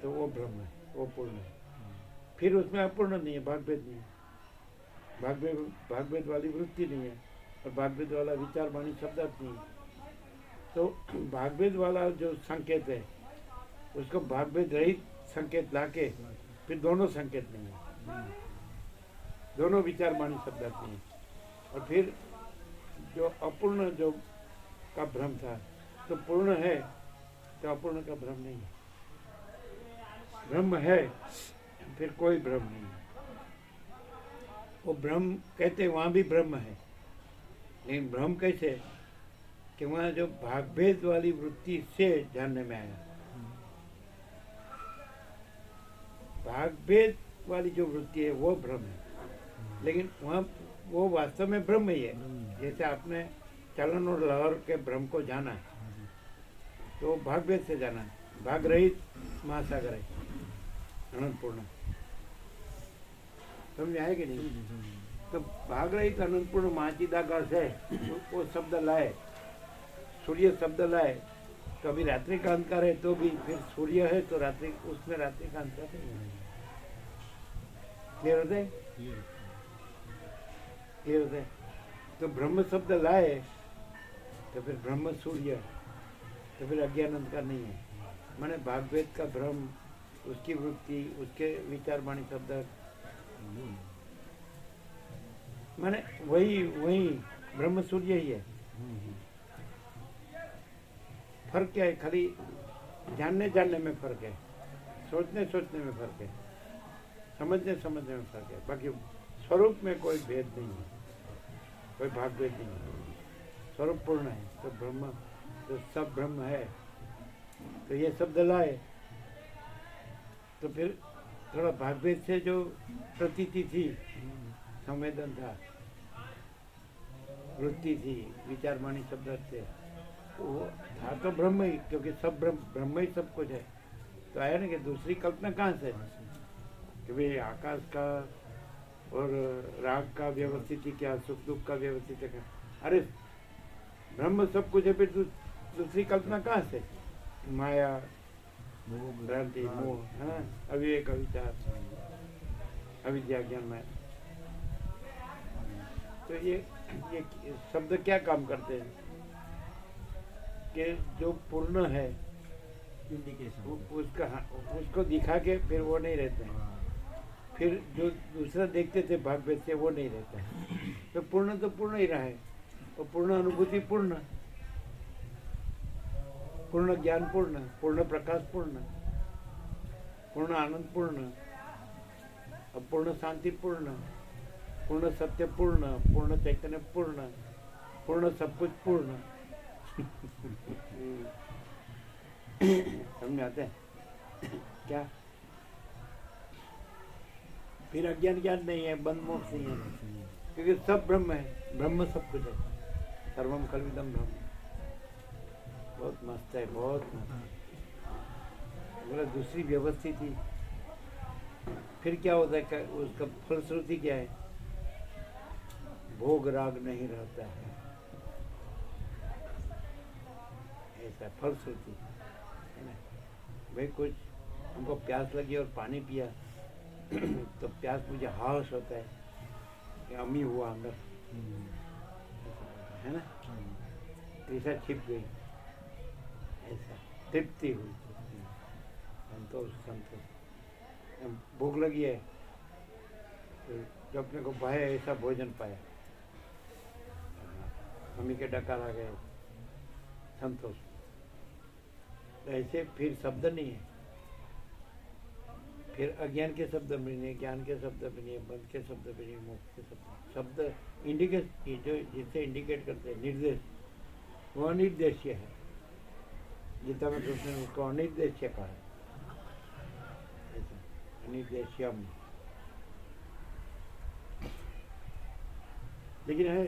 तो वो ब्रह्म है, वो पूर्ण है। फिर उसमें अपूर्ण नहीं है, भागभेद नहीं है, भागभेद वाली वृत्ति नहीं है, और भागभेद वाला विचार वाणी शब्दार्थ नहीं है। तो भागभेद वाला जो संकेत है, उसको भागभेद रहित संकेत लाके फिर दोनों संकेत नहीं है, दोनों विचार वाणी शब्दार्थ नहीं है। और फिर जो अपूर्ण जो का भ्रम था, तो पूर्ण है तो अपूर्ण का भ्रम नहीं है, ब्रह्म है फिर कोई भ्रम नहीं है। वो ब्रह्म कहते वहाँ भी ब्रह्म है, लेकिन भ्रम कैसे? कि वहाँ जो भागभेद वाली वृत्ति से जानने में आया, भागभेद वाली जो वृत्ति है वो भ्रम है, लेकिन वहाँ वो वास्तव में ब्रह्म ही है। जैसे आपने चलन और लहर के भ्रम को जाना, तो भागभेद से जाना, भाग रहित महासागर है, अनंतपूर्ण। समझ आए कि नहीं? तो भाग रहित अनंतपूर्ण महाचिदाकाश है, वो शब्द लाए, सूर्य शब्द लाए, तो अभी रात्रि का अंधकार है, तो भी फिर सूर्य है तो रात्रि, उसमें रात्रि का अंधकार है। क्लियर होता है? क्लियर होता है? तो ब्रह्म शब्द लाए, तो फिर ब्रह्म सूर्य, तो फिर अज्ञान अंधकार नहीं है। माने भागभेद का भ्रम, उसकी वृत्ति, उसके विचार वाणी शब्द, माने वही ब्रह्म सूर्य ही है। फर्क क्या है? खाली जानने में फर्क है, सोचने में फर्क है, समझने में फर्क है। बाकी स्वरूप में कोई भेद नहीं है, कोई भाग भेद नहीं है, स्वरूप पूर्ण है। तो ब्रह्म, तो सब ब्रह्म है। तो ये शब्द लाए, तो फिर थोड़ा भागभेद से जो प्रतीति थी, संवेदन था, वृत्ति थी, विचार वाणी शब्द थे, वो था तो ब्रह्म ही, क्योंकि सब ब्रह्म ही सब कुछ है। तो आया ना कि दूसरी कल्पना कहाँ से कि भाई आकाश का और राग का व्यवस्थित ही क्या, सुख दुख का व्यवस्थित है क्या? अरे ब्रह्म सब कुछ है, फिर दूसरी कल्पना कहाँ से? माया, भ्रांति, मोह, हाँ, अविवेक, अविचार, अविद्या, ज्ञान, माया। तो ये शब्द क्या काम करते हैं कि जो पूर्ण है उसको दिखा के फिर वो नहीं रहते हैं, फिर जो दूसरा देखते थे भाग भेद से वो नहीं रहता है। तो पूर्ण ही रहा है, और पूर्ण अनुभूति पूर्ण, पूर्ण ज्ञान पूर्ण, पूर्ण प्रकाश पूर्ण, पूर्ण आनंद पूर्ण, पूर्ण शांति पूर्ण, पूर्ण सत्य पूर्ण, पूर्ण चैतन्य पूर्ण, पूर्ण सब कुछ पूर्ण। समझ आते हैं क्या? फिर अज्ञान ज्ञान नहीं है, बंद मोक्ष नहीं है, क्योंकि सब ब्रह्म है, ब्रह्म सब कुछ है, सर्वम खल्विदम ब्रह्म। बहुत मस्त है, बहुत मस्त। बोला दूसरी व्यवस्थित थी, फिर क्या होता है, उसका फलश्रुति क्या है? भोग राग नहीं रहता है, ऐसा फलश्रुति है ना। भाई कुछ हमको प्यास लगी और पानी पिया तो प्यास मुझे हाश होता है कि अमी हुआ अंदर, है ना, ऐसा छिप गई, ऐसा तृप्ति हुई, संतोष संतोष। भूख लगी है तो जो अपने को भाया ऐसा भोजन पाया, मम्मी के डकार आ गए, संतोष। तो ऐसे फिर शब्द नहीं है, फिर अज्ञान के शब्द भी नहीं, ज्ञान के शब्द भी नहीं, बंध के शब्द भी नहीं, मोक्ष के शब्द इंडिकेट, जो जिससे इंडिकेट करते हैं निर्देश, वो अनिर्देश्य है। गीता में कृष्ण ने उसको अनिर्देश्य कहा है, अनिर्देश्यम। लेकिन है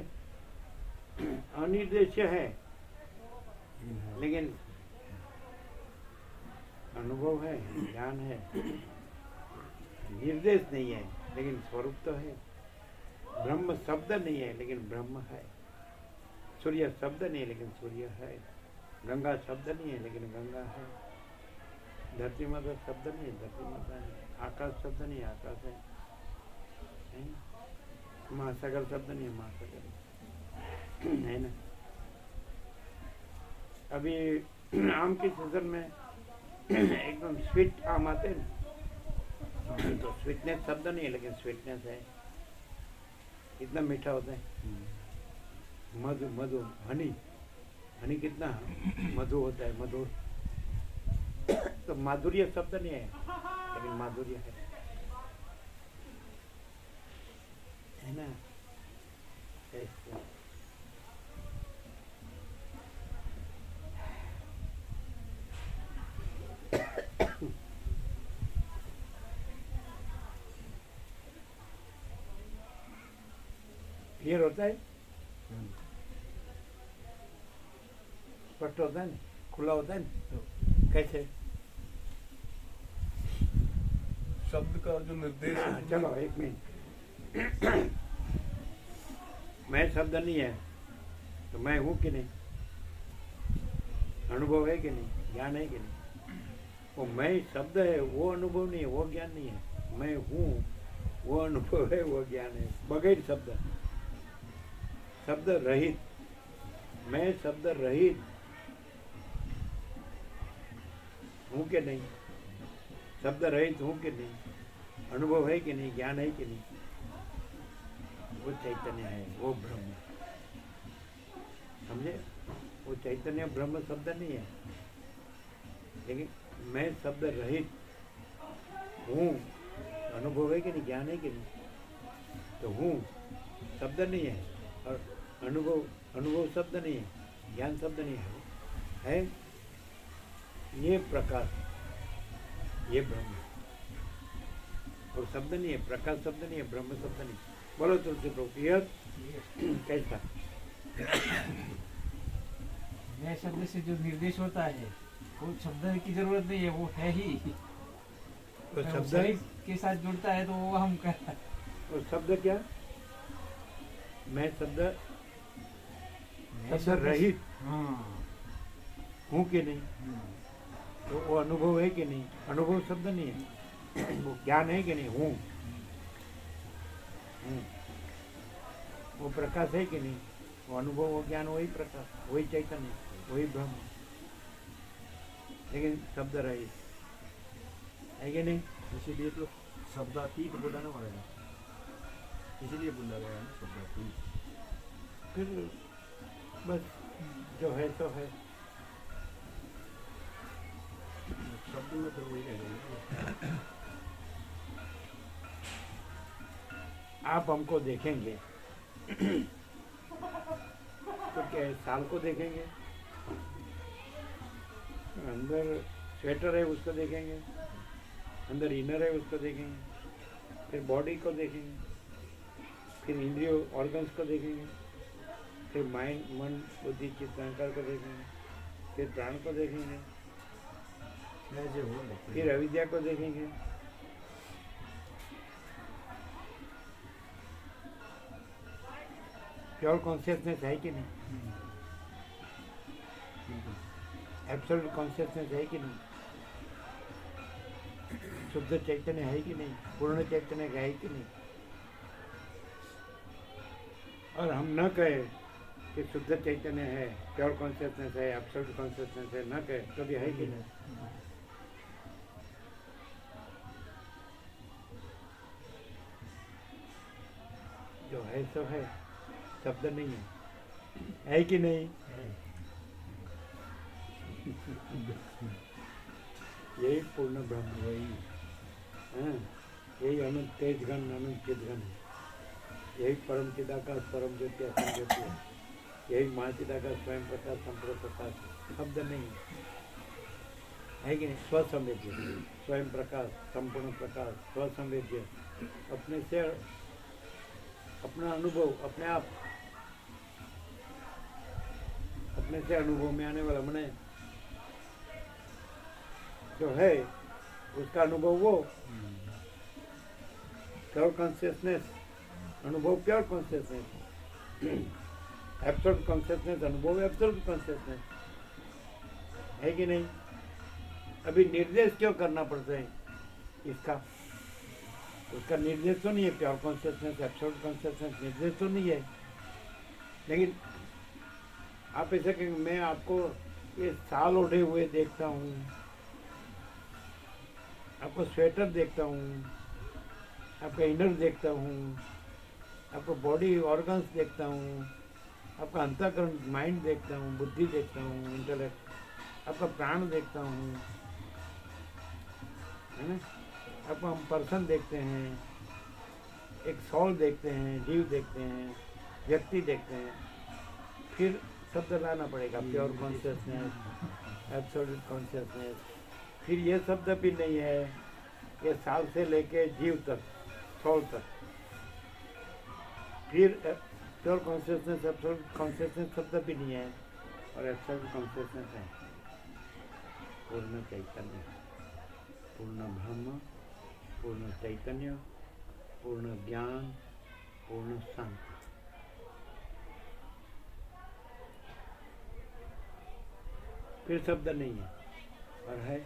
अनिर्देश्य है, लेकिन अनुभव है, ज्ञान है, निर्देश नहीं है लेकिन स्वरूप तो है। ब्रह्म शब्द नहीं है लेकिन ब्रह्म है। सूर्य शब्द नहीं है लेकिन सूर्य है। गंगा शब्द नहीं है लेकिन गंगा है। धरती माता शब्द नहीं है, धरती माता है। आकाश शब्द नहीं है, आकाश है। महासागर शब्द नहीं है, महासागर है ना। अभी आम के सीजन में एकदम स्वीट आम आते हैं ना, तो स्वीटनेस शब्द नहीं है लेकिन स्वीटनेस है। कितना मीठा होता है। मधु, मधु, हनी, हनी कितना मधु होता है, मधुर। तो माधुर्य शब्द नहीं है लेकिन माधुर्य है ना। ऐसे क्लियर होता है, स्पष्ट होता है ना, खुला होता है ना। कैसे? शब्द का जो निर्देश है। चलो एक मिनट। मैं शब्द नहीं है तो मैं हूँ कि नहीं? अनुभव है कि नहीं? ज्ञान है कि नहीं? वो मैं शब्द है, वो अनुभव नहीं है, वो ज्ञान नहीं है। मैं हूँ, वो अनुभव है, वो ज्ञान है। बगैर शब्द, शब्द रहित, मैं शब्द रहित हूँ कि नहीं? शब्द रहित हूँ कि नहीं? अनुभव है कि नहीं? ज्ञान है कि नहीं? वो चैतन्य है, वो ब्रह्म। समझे? वो चैतन्य ब्रह्म शब्द नहीं है, लेकिन मैं शब्द रहित हूँ। अनुभव है कि नहीं? ज्ञान है कि नहीं? तो हूँ शब्द नहीं है, और अनुभव शब्द नहीं है, ज्ञान शब्द नहीं है। ये प्रकाश, ये ब्रह्म। और शब्द नहीं है, प्रकाश शब्द नहीं है, ब्रह्म शब्द नहीं। बोलो तुलसी प्रभु, कैसा? मैं शब्द से जो निर्देश होता है वो शब्द की जरूरत नहीं है, वो है ही। तो वो शब्द शरीर के साथ जुड़ता है तो वो हम कर। और शब्द क्या? मैं शब्द शब्द रहित हाँ। हूँ कि नहीं, तो वो अनुभव है कि नहीं? अनुभव शब्द नहीं है, वो ज्ञान है कि नहीं? हूँ। वो प्रकाश है कि नहीं? वो अनुभव, वो ज्ञान, वही प्रकाश, वही चैतन्य, वही ब्रह्म, लेकिन शब्द रहित है कि नहीं? इसीलिए तो शब्दातीत बोलाना पड़ेगा, इसीलिए बोला गया है ना शब्दातीत। फिर बस जो है तो है। शब्द में तो वही रहेगा। आप हमको देखेंगे तो क्या साल को देखेंगे, अंदर स्वेटर है उसको देखेंगे, अंदर इनर है उसको देखेंगे, फिर बॉडी को देखेंगे, फिर इंद्रिय ऑर्गन्स को देखेंगे, फिर माइंड, मन, बुद्धि, चित्त, अहंकार को देखेंगे, फिर प्राण को देखेंगे, फिर अविद्या को देखेंगे। प्योर कॉन्शियसनेस है कि नहीं? एब्सोल्यूट कॉन्शियसनेस है कि नहीं? शुद्ध चैतन्य है कि नहीं? पूर्ण चैतन्य है कि नहीं? और हम न कहे कि शुद्ध चैतन्य है, प्योर कॉन्शियसनेस है, एब्सोल्यूट कॉन्शियसनेस है, न कहे तो भी है कि नहीं? जो है सो है, शब्द नहीं है कि नहीं? यही पूर्ण ब्रह्म, वही हाँ, यही अनंत तेज घन, अनंत चित घन है, यही परम चिदाकाश, परम ज्योति, असम ज्योति है, यही महाचिदाकाश, स्वयं प्रकाश, संपूर्ण प्रकाश। शब्द नहीं है कि नहीं? स्वसंवेद्य, स्वयं प्रकाश, संपूर्ण प्रकाश, स्वसंवेद्य, अपने से अपना अनुभव, अपने आप, अपने से अनुभव में आने वाला मने जो है उसका अनुभव, वो प्योर कॉन्शियसनेस, अनुभव प्योर कॉन्शियसनेस, एब्सोल्यूट कॉन्शियसनेस, अनुभव एब्सोल्यूट कॉन्शियसनेस है कि नहीं? अभी निर्देश क्यों करना पड़ता है इसका? उसका निर्देश तो नहीं है, प्योर कॉन्शियसनेस, एब्सोल्यूट कॉन्शियसनेस निर्देश तो नहीं है, लेकिन आप ऐसा कहेंगे मैं आपको ये साल ओढ़े हुए देखता हूँ, आपको स्वेटर देखता हूँ, आपका इनर देखता हूँ, आपको बॉडी ऑर्गन्स देखता हूँ, आपका अंतःकरण माइंड देखता हूँ, बुद्धि देखता हूँ, इंटेलेक्ट, आपका प्राण देखता हूँ, है ना? आपको हम पर्सन देखते हैं, एक सॉल देखते हैं, जीव देखते हैं, व्यक्ति देखते हैं, फिर शब्द लाना पड़ेगा, प्योर कॉन्शियसनेस, एब्सोल्यूट कॉन्शियसनेस। फिर ये शब्द भी नहीं है, ये साल से लेके जीव तक, सॉल तक, फिर प्योर कॉन्शियसनेस, एब्सोल्यूट कॉन्शियसनेस शब्द भी नहीं है, और एब्सोल्यूट कॉन्शियसनेस है पूर्ण चैतन्य, पूर्ण ब्रह्म, पूर्ण चैतन्य, पूर्ण ज्ञान, पूर्ण शांति। फिर शब्द नहीं है, और है।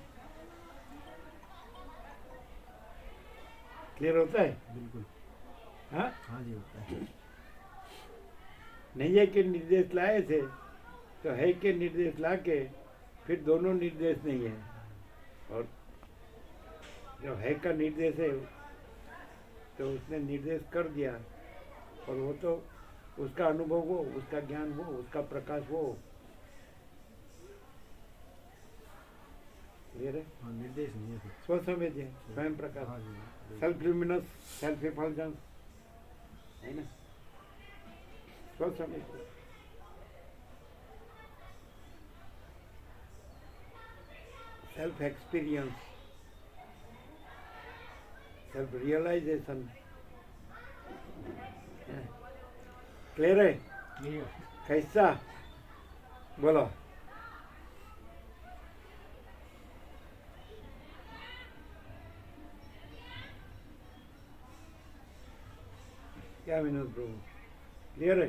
क्लियर होता है? बिल्कुल। हाँ, हाँ जी, होता है। नहीं है कि निर्देश लाए थे तो है कि निर्देश ला के फिर दोनों निर्देश नहीं है, और जो है का निर्देश है तो उसने निर्देश कर दिया, और वो तो उसका अनुभव हो, उसका ज्ञान हो, उसका प्रकाश हो। क्लियर है? हाँ, निर्देश नहीं है फिर। स्वसंवेद्य, स्वयं प्रकाश, हाँ जी, सेल्फ ल्यूमिनस, सेल्फ इफल्जेंस, है ना? स्वसंवेद्य, self experience, self realisation. Clear है? क्लियर। कैसा बोलो? क्या विनोद प्रभु, क्लियर है?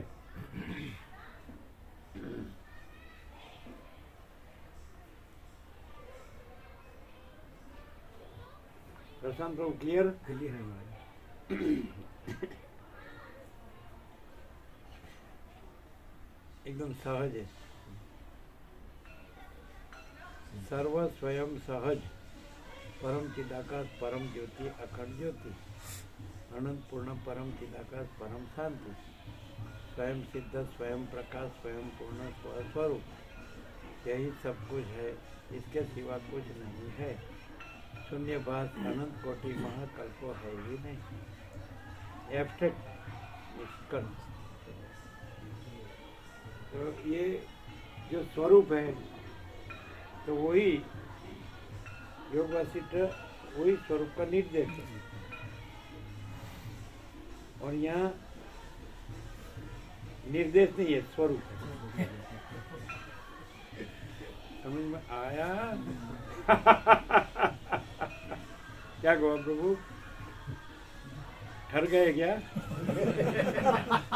प्रशांत प्रभु क्लियर? क्लियर है महाराज। एकदम सहज है। सर्व स्वयं सहज, परम चिदाकाश, परम ज्योति, अखंड ज्योति, अनंत पूर्ण परम चिदाकाश, परम शांति, स्वयं सिद्ध, स्वयं प्रकाश, स्वयं पूर्ण स्वरूप, यही सब कुछ है, इसके सिवा कुछ नहीं है। शून्य भास अनंत कोटि महाकल्प है ही नहीं। एब्स्ट्रैक्ट निष्कर्ष। तो ये जो स्वरूप है, तो वही योग वासिष्ठ वही स्वरूप का निर्देश है। और यहाँ निर्देश नहीं है, स्वरूप है। समझ में आया? क्या कहो प्रभु, ठहर गए क्या?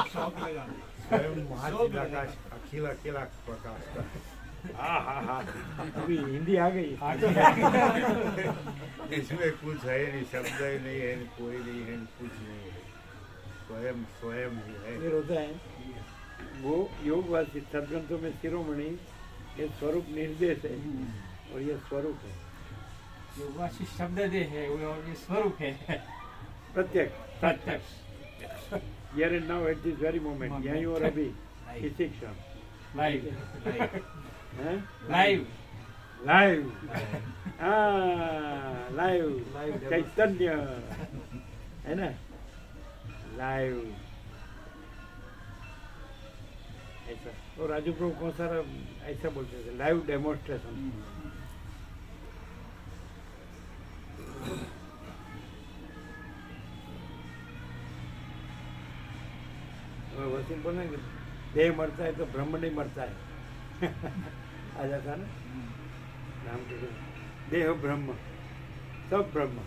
शौक लगा। स्वयं महाचिदाकाश, अखिल अकेला प्रकाश का। हाँ हाँ हाँ, अभी हिंदी आ गई। इसमें कुछ है नहीं, शब्द ही नहीं है, कोई नहीं है, कुछ नहीं है, स्वयं स्वयं ही है। फिर होता है वो योग वासी सदग्रंथों में शिरोमणि, ये स्वरूप निर्देश है और ये स्वरूप है, योगाशी शब्द दे है और ये स्वरूप है। प्रत्यक्ष प्रत्यक्ष here and now at this very moment, यहीं और अभी इसी क्षण। लाइव हैं? लाइव लाइव, हाँ लाइव चैतन्य है ना, लाइव ऐसा। तो राजू प्रभु कौन सारा ऐसा बोलते थे, लाइव डेमोन्स्ट्रेशन। वसीम बोले कि देह मरता है तो ब्रह्म नहीं मरता है। आ जाता ना राम के देह ब्रह्म, सब ब्रह्म।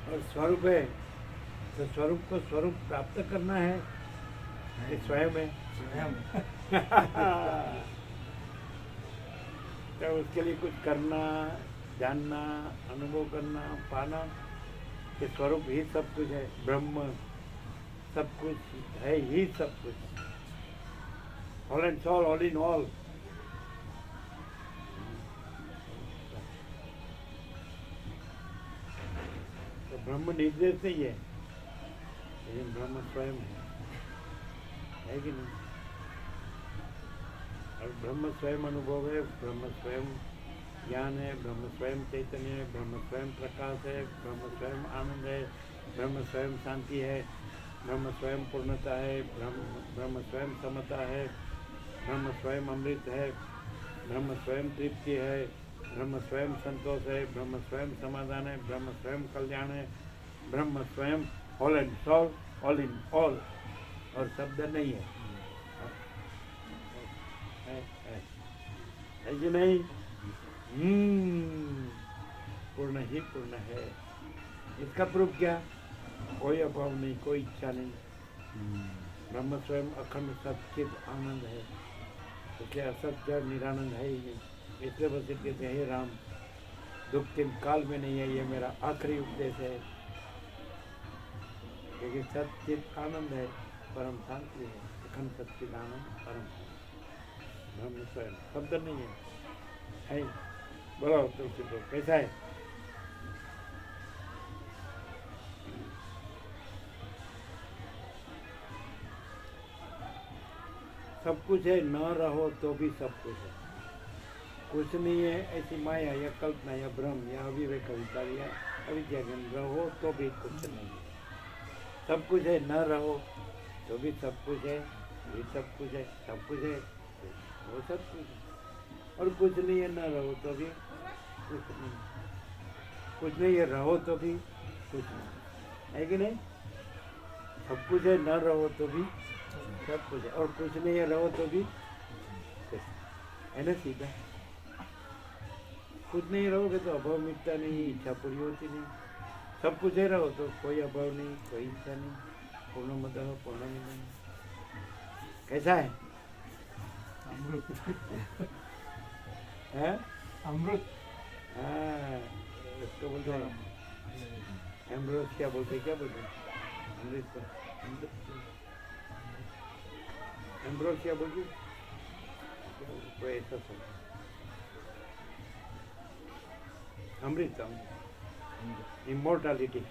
और स्वरूप है तो स्वरूप को स्वरूप प्राप्त करना है, ये स्वयं है। स्वयं तो उसके लिए कुछ करना, जानना, अनुभव करना, पाना, ये स्वरूप ही सब कुछ है। ब्रह्म सब कुछ है ही, सब कुछ, all and all, all in all. तो ब्रह्म निर्देश नहीं है, लेकिन ब्रह्म स्वयं है कि नहीं? और ब्रह्म स्वयं अनुभव है, ब्रह्म स्वयं ज्ञान है, ब्रह्म स्वयं चैतन्य है, ब्रह्म स्वयं प्रकाश है, ब्रह्म स्वयं आनंद है, ब्रह्म स्वयं शांति है, ब्रह्म स्वयं पूर्णता है, ब्रह्म स्वयं समता है, ब्रह्म स्वयं अमृत है, ब्रह्म स्वयं तृप्ति है, ब्रह्म स्वयं संतोष है, ब्रह्म स्वयं समाधान है, ब्रह्म स्वयं कल्याण है, ब्रह्म स्वयं all and all, all in all. और शब्द नहीं है, है कि नहीं? पूर्ण ही पूर्ण है। इसका प्रूफ क्या? कोई अभाव नहीं, कोई इच्छा नहीं। ब्रह्म स्वयं अखंड सच्चिद आनंद है, इसलिए असत्य निरानंद है ही नहीं। इसलिए बस कहते हैं, हे राम, दुख तीन काल में नहीं है, ये मेरा आखिरी उपदेश है। क्योंकि सच्चिद आनंद है, परम शांति है, अखंड सच्चिद आनंद परम ब्रह्म स्वयं। शब्द नहीं है। बोलो तुलसी तो कैसा है? सब कुछ है, न रहो तो भी सब कुछ है। कुछ नहीं है, ऐसी माया या कल्पना या भ्रम या अविवेक विचार या अविज्ञान, रहो तो भी कुछ नहीं है। सब कुछ है, न रहो तो भी सब कुछ है, भी सब कुछ है, सब कुछ है, वो सब कुछ है। और कुछ नहीं है, न रहो तो भी कुछ नहीं, कुछ नहीं है, रहो तो भी कुछ नहीं। है कि नहीं? सब कुछ है, न रहो तो भी सब कुछ है, और कुछ नहीं है रहो तो भी है ना सीधा। कुछ नहीं रहोगे तो अभाव मिटता नहीं, इच्छा पूरी होती नहीं। सब कुछ है रहो तो कोई अभाव नहीं, कोई इच्छा नहीं। पूर्णमदः पूर्णमिदं। कैसा है? हैं? अमृत। हाँ, इसको बोलते हैं एम्ब्रोस, क्या बोलते हैं, क्या बोलते हैं अमृत को? एम्ब्रोस क्या बोलते हैं? कोई ऐसा सब अमृत, इमोर्टैलिटी,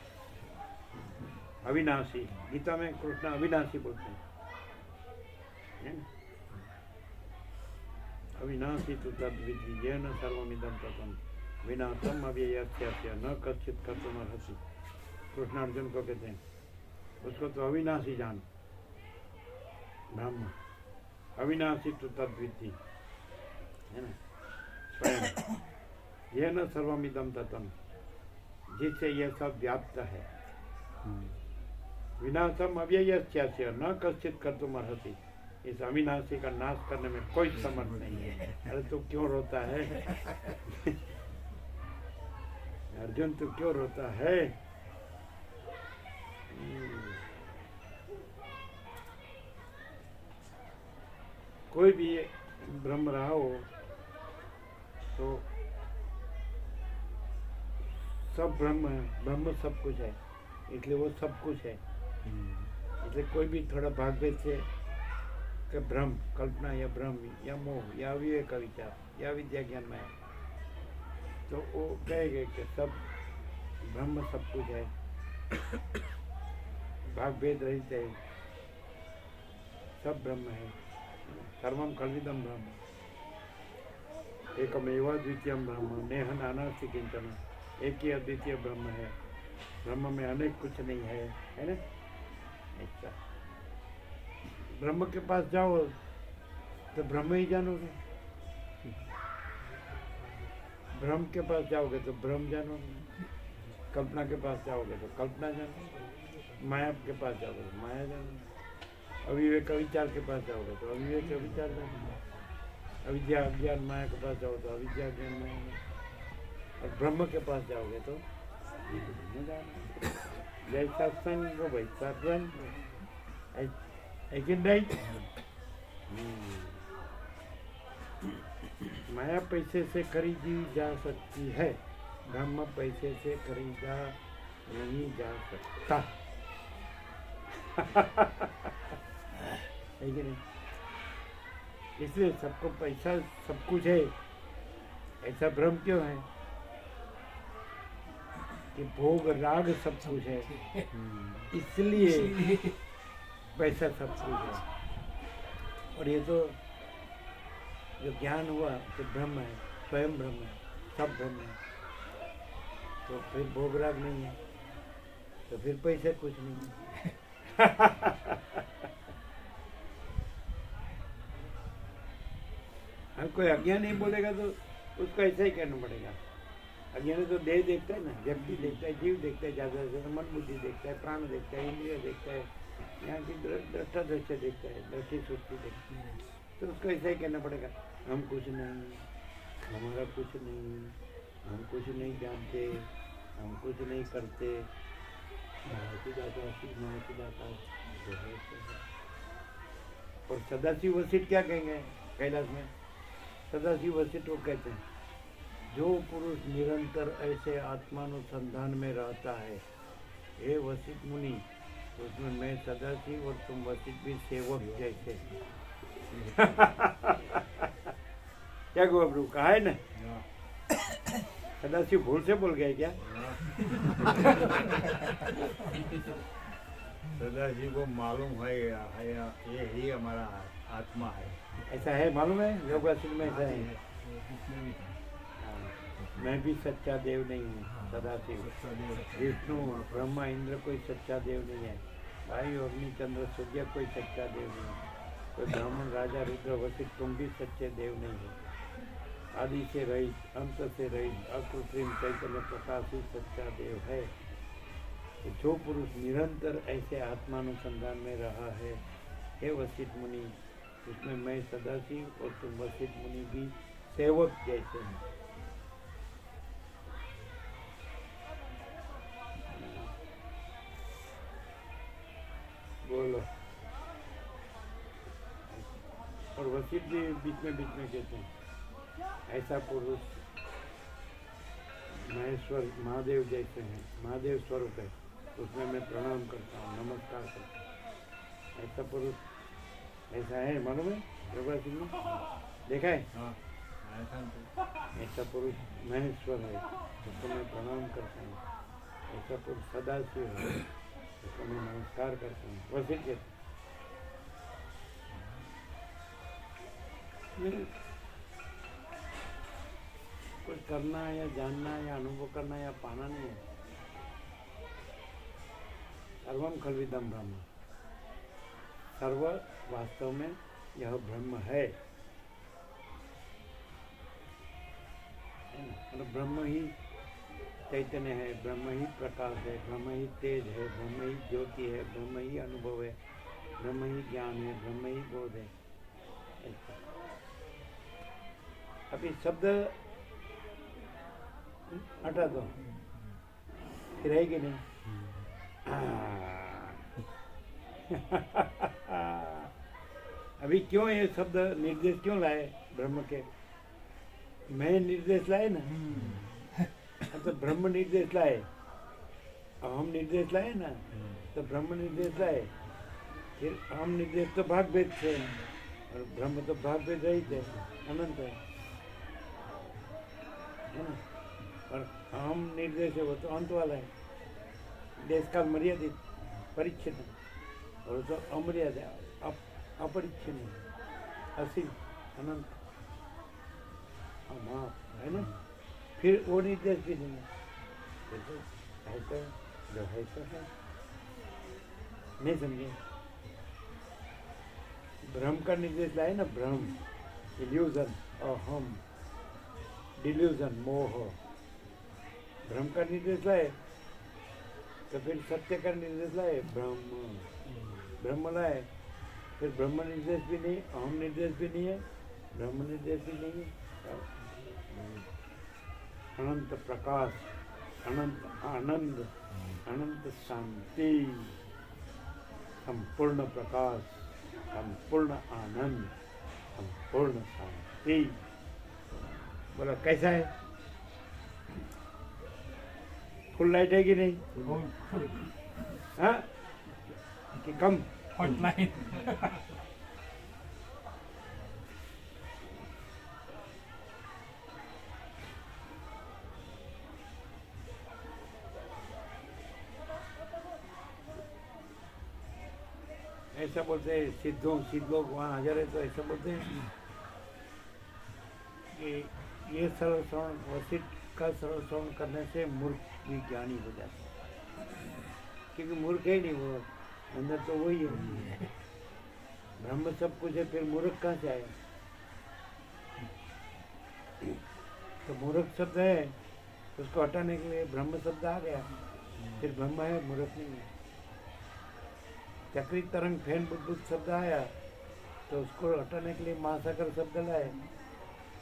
अविनाशी। गीता में कृष्ण अविनाशी बोलते हैं, है ना? अविनाशी तु तद्विद्धि येन सर्वमिदं ततं विनाशम अव्ययस्य न कश्चित् कर्तुमर्हसि। कृष्ण अर्जुन को कहते हैं उसको तो अविनाशी जान, ब्रह्म अविनाशी तु तद्विद्धि, है ना? स्वयं येन सर्वमिदं ततं, जिससे यह सब व्याप्त है। विनाशम अव्ययस्य न कश्चित् कर्तुमर्हसि। इस अविनाशी का नाश करने में कोई समर्थ नहीं है। अरे तू क्यों रोता है? अर्जुन तू क्यों रोता है? कोई भी ब्रह्म रहा हो तो सब ब्रह्म है, ब्रह्म सब कुछ है, इसलिए वो सब कुछ है। इसलिए कोई भी थोड़ा भागभेद से कि भ्रम, कल्पना या भ्रम या मोह या विवेक का विचार या विद्या ज्ञान में है तो वो कहेंगे कि सब ब्रह्म सब कुछ है, भाग भेद रहित है, सब ब्रह्म है, सर्वम खल्विदम ब्रह्म, एकमेव द्वितीयम ब्रह्म, नेह नानास्ति किंचन। एक ही अद्वितीय ब्रह्म है, ब्रह्म में अनेक कुछ नहीं है ना? ऐसा ब्रह्म के पास जाओ तो ब्रह्म ही जानोगे, ब्रह्म के पास जाओगे तो ब्रह्म जानोगे, कल्पना के पास जाओगे तो कल्पना जानोगे, माया के पास जाओगे तो माया जानोगे, अविवेक विचार के पास जाओगे तो अविवेक विचार जानोगे, अविद्या ज्ञान माया के पास जाओगे तो अविद्या ज्ञान माया, और ब्रह्म के पास जाओगे तो जैसा संग वैसा रंग, है कि नहीं? माया पैसे से खरीदी जा सकती है, ब्रह्म पैसे से खरीदा नहीं जा सकता। है कि नहीं? इसलिए सबको पैसा सब कुछ है, ऐसा भ्रम क्यों है कि भोग राग सब कुछ है, इसलिए पैसा सब कुछ है। और ये तो जो ज्ञान हुआ तो ब्रह्म है, स्वयं ब्रह्म है, सब ब्रह्म है, तो फिर भोग राग नहीं है, तो फिर पैसे कुछ नहीं है। हम कोई अज्ञान नहीं बोलेगा तो उसको ऐसा ही कहना पड़ेगा। अज्ञान तो देह देखता है ना, व्यक्ति देखता है, जीव देखता है, ज्यादा से ज्यादा मन बुद्धि देखता है, प्राण देखता है, इंद्रिय देखता है, यहाँ की दृष्टा दृश्य देखता है, दृष्टि सुष्टि देखती है, तो उसको ऐसा ही कहना पड़ेगा हम कुछ नहीं, हमारा कुछ नहीं, हम कुछ नहीं जानते, हम कुछ नहीं करते, और सदाशिव वशिष्ठ क्या कहेंगे कैलाश में? सदाशिव वशिष्ठ वो कहते हैं जो पुरुष निरंतर ऐसे आत्मानुसंधान में रहता है, हे वशिष्ठ मुनि, उसमें मैं सदाशिव और तुम वशिष्ठ भी सेवक जैसे। क्या गोबरू कहा है ना? सदाशिव भूल से बोल गए क्या? सदाशिव को मालूम है ये ही हमारा आत्मा है। ऐसा है मालूम है? योग वासिष्ठ में ऐसा है। मैं भी सच्चा देव नहीं हूँ, सदाशिव, विष्णु ब्रह्मा इंद्र कोई सच्चा देव नहीं है, वायु अग्नि चंद्र सूर्य कोई सच्चा देव नहीं है, कोई ब्राह्मण राजा रुद्र वशिष्ठ तुम भी सच्चे देव नहीं हो। आदि से रहित, अंत से रहित, अकृत्रिम चैतन्य प्रकाश ही सच्चा देव है। कि जो पुरुष निरंतर ऐसे आत्मानुसंधान में रहा है, हे वशिष्ठ मुनि, उसमें मैं सदाशिव और तुम वशिष्ठ मुनि भी सेवक जैसे हैं। बोलो। और वशिष्ठ भी बीच में कहते हैं, ऐसा पुरुष महेश्वर महादेव जैसे हैं, महादेव स्वरूप है, उसमें मैं प्रणाम करता हूँ, नमस्कार करता हूँ। ऐसा पुरुष ऐसा है, मालूम है रघुराज सिंह ने देखा है? हाँ, ऐसा पुरुष महेश्वर है, उसको मैं प्रणाम करता हूँ। ऐसा पुरुष सदाशिव है, उसको मैं नमस्कार करता हूँ। वशिष्ठ कहते कुछ करना या जानना या अनुभव करना या पाना नहीं है। सर्वम खल्विदम ब्रह्म, सर्व वास्तव में यह ब्रह्म है ना? मतलब ब्रह्म ही चैतन्य है, ब्रह्म ही प्रकाश है, ब्रह्म ही तेज है, ब्रह्म ही ज्योति है, ब्रह्म ही अनुभव है, ब्रह्म ही ज्ञान है, ब्रह्म ही बोध है। ऐसा अभी शब्द हटा दो, फिर है कि नहीं? अभी क्यों ये शब्द निर्देश क्यों लाए ब्रह्म के? मैं निर्देश लाए ना, तो ब्रह्म निर्देश लाए, अहम निर्देश लाए ना, तो ब्रह्म निर्देश लाए। फिर अहम निर्देश तो भाग भेद थे और ब्रह्म तो भाग भेद रहित है, अनंत है ना? और अहम निर्देश है वो तो अंत वाला है, देश काल मर्यादित परिच्छिन्न, और तो अमर्याद है, अपरिच्छिन्न, असीम, अनंत, है ना? फिर वो निर्देश भी नहीं है, तो जो है तो है, नहीं समझे? भ्रम का निर्देश लाए ना, भ्रम, इल्यूजन, अहम, डिल्यूजन, मोह, भ्रम का निर्देश लाए। तो फिर सत्य का निर्देश लाए, ब्रह्म लाए। फिर ब्रह्म निर्देश भी नहीं, अहम निर्देश भी नहीं है, ब्रह्म निर्देश भी नहीं है। अनंत प्रकाश, अनंत आनंद, अनंत शांति, संपूर्ण प्रकाश, संपूर्ण आनंद, संपूर्ण शांति। बोलो कैसा है? फुल लाइट है कि नहीं? हाँ कि कम? हॉटलाइन ऐसा बोलते हैं सिद्ध लोग वहाँ हाजिर है, तो ऐसा बोलते हैं कि ये सरल श्रवण, वशिष्ठ का सरल श्रवण करने से मूर्ख भी ज्ञानी हो जाता है, क्योंकि मूर्ख है नहीं वो, अंदर तो वही है, ब्रह्म सब कुछ है, फिर मूर्ख कहाँ से आया? तो मूर्ख शब्द है, उसको हटाने के लिए ब्रह्म शब्द आ गया, फिर ब्रह्म है, मूर्ख नहीं है। चक्री तरंग फैन बुद्ध शब्द आया, तो उसको हटाने के लिए महासागर शब्द लाए,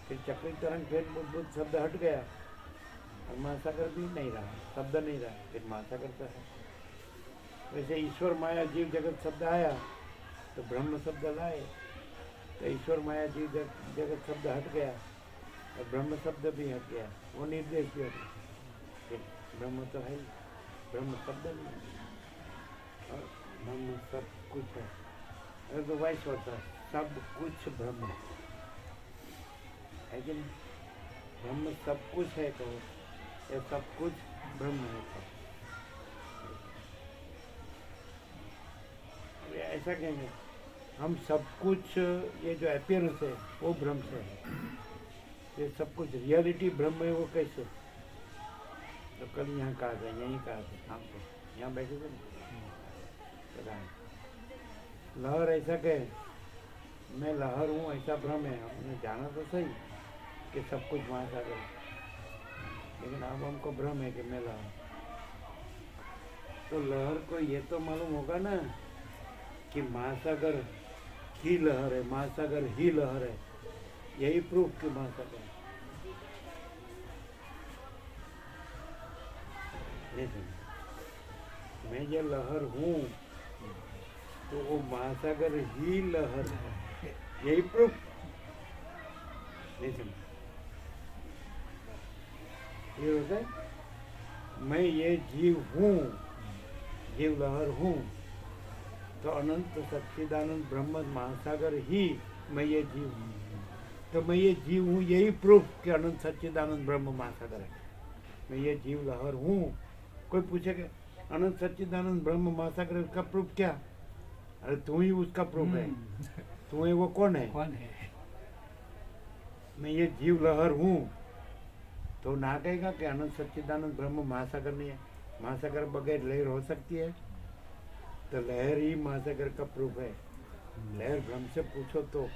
फिर चक्री तरंग फैन बुद्ध शब्द हट गया और महासागर भी नहीं रहा, शब्द नहीं रहा, फिर महासागर तो है। वैसे ईश्वर माया जीव जगत शब्द आया तो ब्रह्म शब्द लाए, तो ईश्वर माया जीव जगत शब्द हट गया और ब्रह्म शब्द भी हट गया, वो निर्देश भी हट गया, फिर ब्रह्म तो है, ब्रह्म शब्द नहीं है और ब्रह्म सब कुछ है। अरे तो वाइस वर्षा, सब कुछ ब्रह्म है कि नहीं? ब्रह्म सब कुछ है कहो, या सब कुछ ब्रह्म है कहो, ऐसा कहेंगे हम सब कुछ, ये जो अपीयरेंस है वो ब्रह्म से है, ये सब कुछ रियलिटी ब्रह्म है, वो कैसे? तो कल यहाँ कहा था, यहीं कहा था, आपको यहाँ बैठे थे ना, लहर ऐसा कहे, मैं लहर हूँ, ऐसा भ्रम है, हमने जाना तो सही कि सब कुछ महासागर, लेकिन अब हमको भ्रम है कि मैं लहर। तो लहर को ये तो मालूम होगा ना कि महासागर ही लहर है, महासागर ही लहर है। यही प्रूफ कि महासागर है। नहीं समझे? मैं जो लहर हूँ तो वो महासागर ही लहर है, यही प्रूफ। नहीं समझे? ये होता है मैं ये जीव हूँ, जीव लहर हूँ, तो अनंत सच्चिदानंद ब्रह्म महासागर ही मैं ये जीव हूँ। तो मैं ये जीव हूँ, यही प्रूफ कि अनंत सच्चिदानंद ब्रह्म महासागर है। मैं ये जीव लहर हूँ। कोई पूछेगा अनंत सच्चिदानंद ब्रह्म महासागर, उसका प्रूफ क्या? अरे तू ही उसका प्रूफ है। तू है वो कौन है? कौन है? मैं ये जीव लहर हूँ, तो ना कहेगा कि अनंत सच्चिदानंद ब्रह्म महासागर नहीं है। महासागर बगैर लहर हो सकती है? तो लहर ही महासागर का प्रूफ है। लहर ब्रह्म से पूछो तो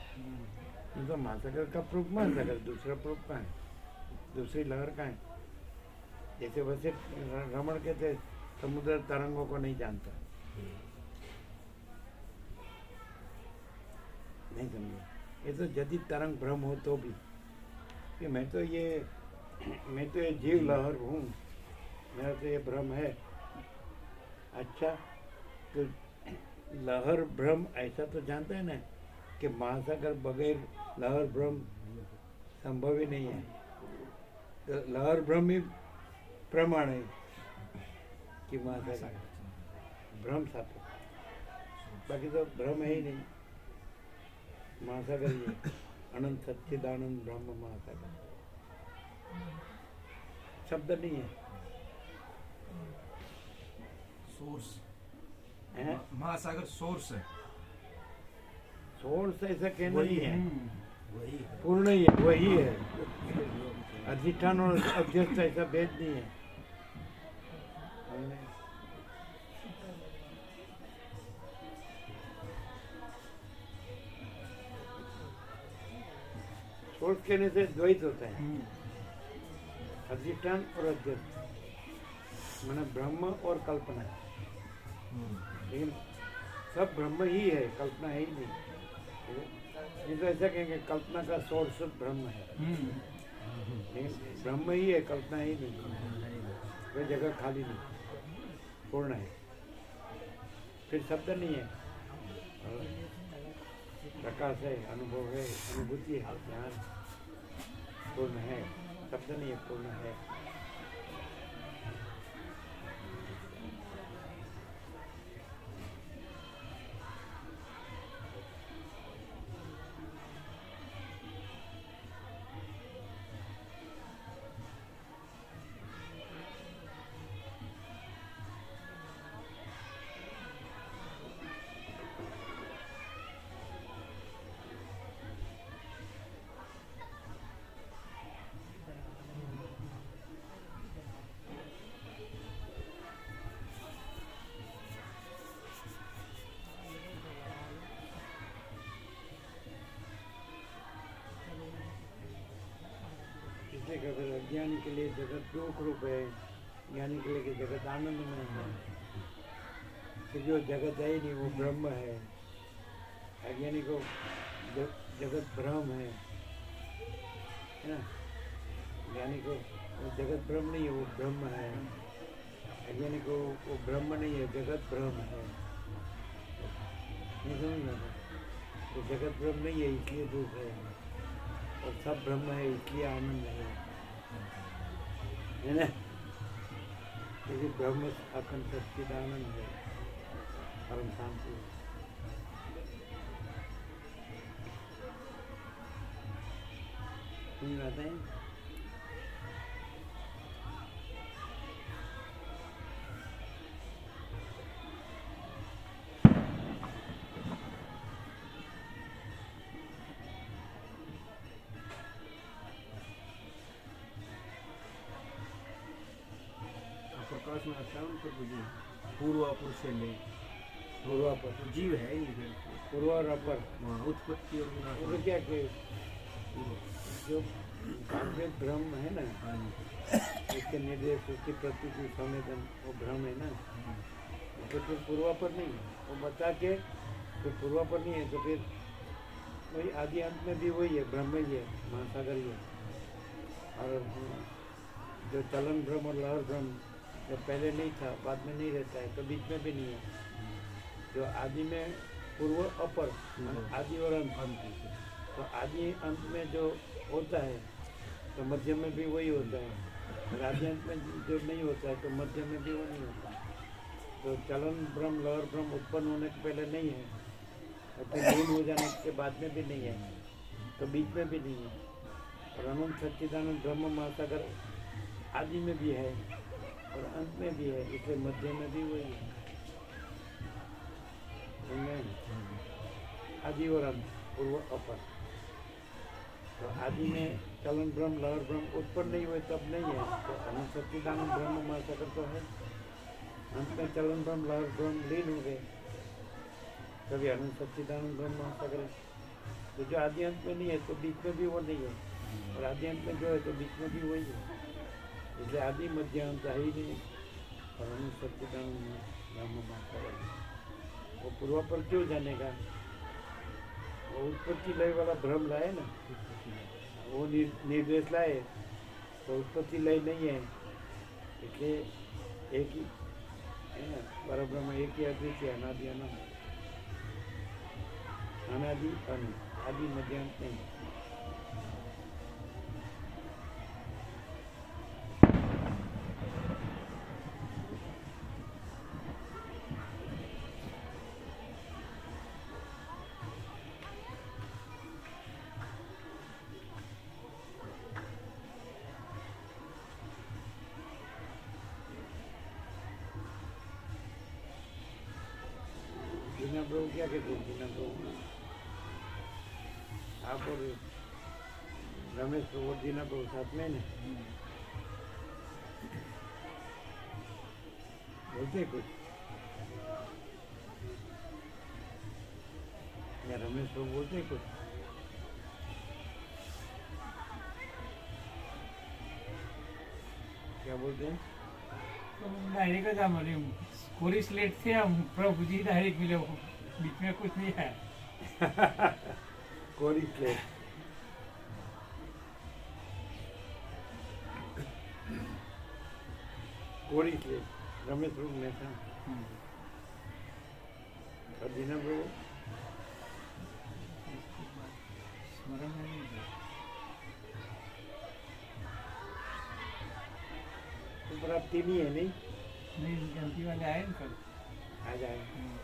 महासागर का प्रूफ महासागर, दूसरा प्रूफ कहाँ है? दूसरी लहर कहाँ है? जैसे वैसे रमण कहते समुद्र तरंगों को नहीं जानता। नहीं समझे? ये तो यदि तरंग भ्रम हो तो भी कि मैं तो ये जीव लहर हूँ, मेरा तो ये भ्रम है। अच्छा, तो लहर भ्रम ऐसा तो जानते हैं ना कि महासागर बगैर लहर भ्रम संभव ही नहीं है। तो लहर भ्रम ही प्रमाण है कि महासागर भ्रम सापेक्ष, बाकी तो भ्रम है ही नहीं। महासागर ये अनंत सच्चिदानंद ब्रह्म महासागर शब्द नहीं है। सोर्स हैं? महासागर सोर्स है, सोर्स ऐसा कहना नहीं है, वही है। पूर्ण ही है, वही है। अधिष्ठान और अध्यक्ष ऐसा भेद नहीं है। सोर्स कहने से द्वैत होता है, अधिष्ठान और अध्यक्ष, माने ब्रह्म और कल्पना। लेकिन सब ब्रह्म ही है, कल्पना है ही नहीं। नहीं तो ऐसा कहेंगे कल्पना का सोर्स ब्रह्म है, लेकिन ब्रह्म ही है, कल्पना ही नहीं। कोई जगह खाली नहीं, पूर्ण है। फिर शब्द नहीं है, प्रकाश है, अनुभव है, अनुभूति है, ज्ञान पूर्ण है। शब्द नहीं है, पूर्ण है। अगर अज्ञानी के लिए जगत दुख रूप है, ज्ञानी के लिए जगत आनंदमय है। कि जो जगत है ही नहीं वो ब्रह्म है। अज्ञानी को जगत भ्रम है ना? ज्ञानी को वो जगत भ्रम नहीं है, वो ब्रह्म है। अज्ञानी को वो ब्रह्म नहीं है, जगत भ्रम है। नहीं समझ में आता? तो जगत ब्रह्म नहीं है इसलिए दुख है, और सब ब्रह्म है इसलिए आनंद है ना? क्योंकि ब्रह्म अपन सच्चिदानंद है, परम शांति है। समझ में आता है? प्रकाश में आता है उनको बुझे पूर्वापुर से ले, पूर्वापर तो जीव है ही फिर पूर्व और अपर, वहाँ उत्पत्ति और विनाश वो में। क्या कि जो बाह्य ब्रह्म है ना, हाँ जी। उसके निर्देश, उसकी प्रतीति संवेदन, वो भ्रम है ना, तो फिर पूर्वापर नहीं है, वो बता के फिर पूर्वापर नहीं है तो फिर वही आदि अंत में भी वही है, ब्रह्म ही है, महासागर ही है। और जो चलन ब्रह्म और लहर ब्रह्म जो पहले नहीं था, बाद में नहीं रहता है, तो बीच में भी नहीं है। जो आदि में पूर्व अपर, आदि और अंत, तो आदि अंत में जो होता है तो मध्य में भी वही होता है, और आदि अंत में जो नहीं होता है तो मध्य में भी वो नहीं होता। तो चलन ब्रह्म लहर ब्रह्म उत्पन्न होने के पहले नहीं है, और फिर लीन हो जाने के बाद में भी नहीं है, तो बीच में भी नहीं है। और अनंत सच्चिदानंद ब्रह्म महासागर आदि में भी है और अंत में भी है, इसलिए मध्य में भी वही है। आदि और अंत, पूर्व अपर। तो आदि में चलन ब्रह्म लहर ब्रह्म उत्पन्न नहीं हुए तब नहीं है, तो अनंत सच्चिदानंद ब्रह्म महासागर तो है। अंत में चलन ब्रह्म लहर ब्रह्म लीन हो गए, तभी अनंत सच्चिदानंद ब्रह्म महासागर है। तो जो आदि अंत में नहीं है तो बीच में भी वो नहीं है, और आदि अंत में जो है तो बीच में भी वही है। इसलिए आदि मध्य अंत है ही नहीं, और अनंत सच्चिदानंद ब्रह्म महासागर है। वो पूर्वापर क्यों जानेगा? वो उत्पत्ति लय वाला भ्रम लाए ना, वो निर्देश लाए, तो उत्पत्ति लय नहीं है, इसलिए एक ही है ना, परब्रह्म एक ही अद्वितीय अनादि अनंत, अनादि अनंत, आदि मध्य अंत नहीं। जीना प्रभु क्या कहते हैं? जीना प्रभु आप और रमेश प्रभु और जीना प्रभु साथ में ना बोलते कुछ, या रमेश प्रभु बोलते कुछ? क्या बोलते हैं? डायरेक्ट का हमारे कोरी स्लेट थे हम, प्रभु जी डायरेक्ट मिले, वो बीच में कुछ नहीं है। कोरी स्लेट, कोरी स्लेट, रमेश प्रभु मेहता और दीना प्रभु स्मरण में नहीं है। तो पर आप तीन ही है नहीं? नहीं, एमपी वाले आए ना कल, आ जाए।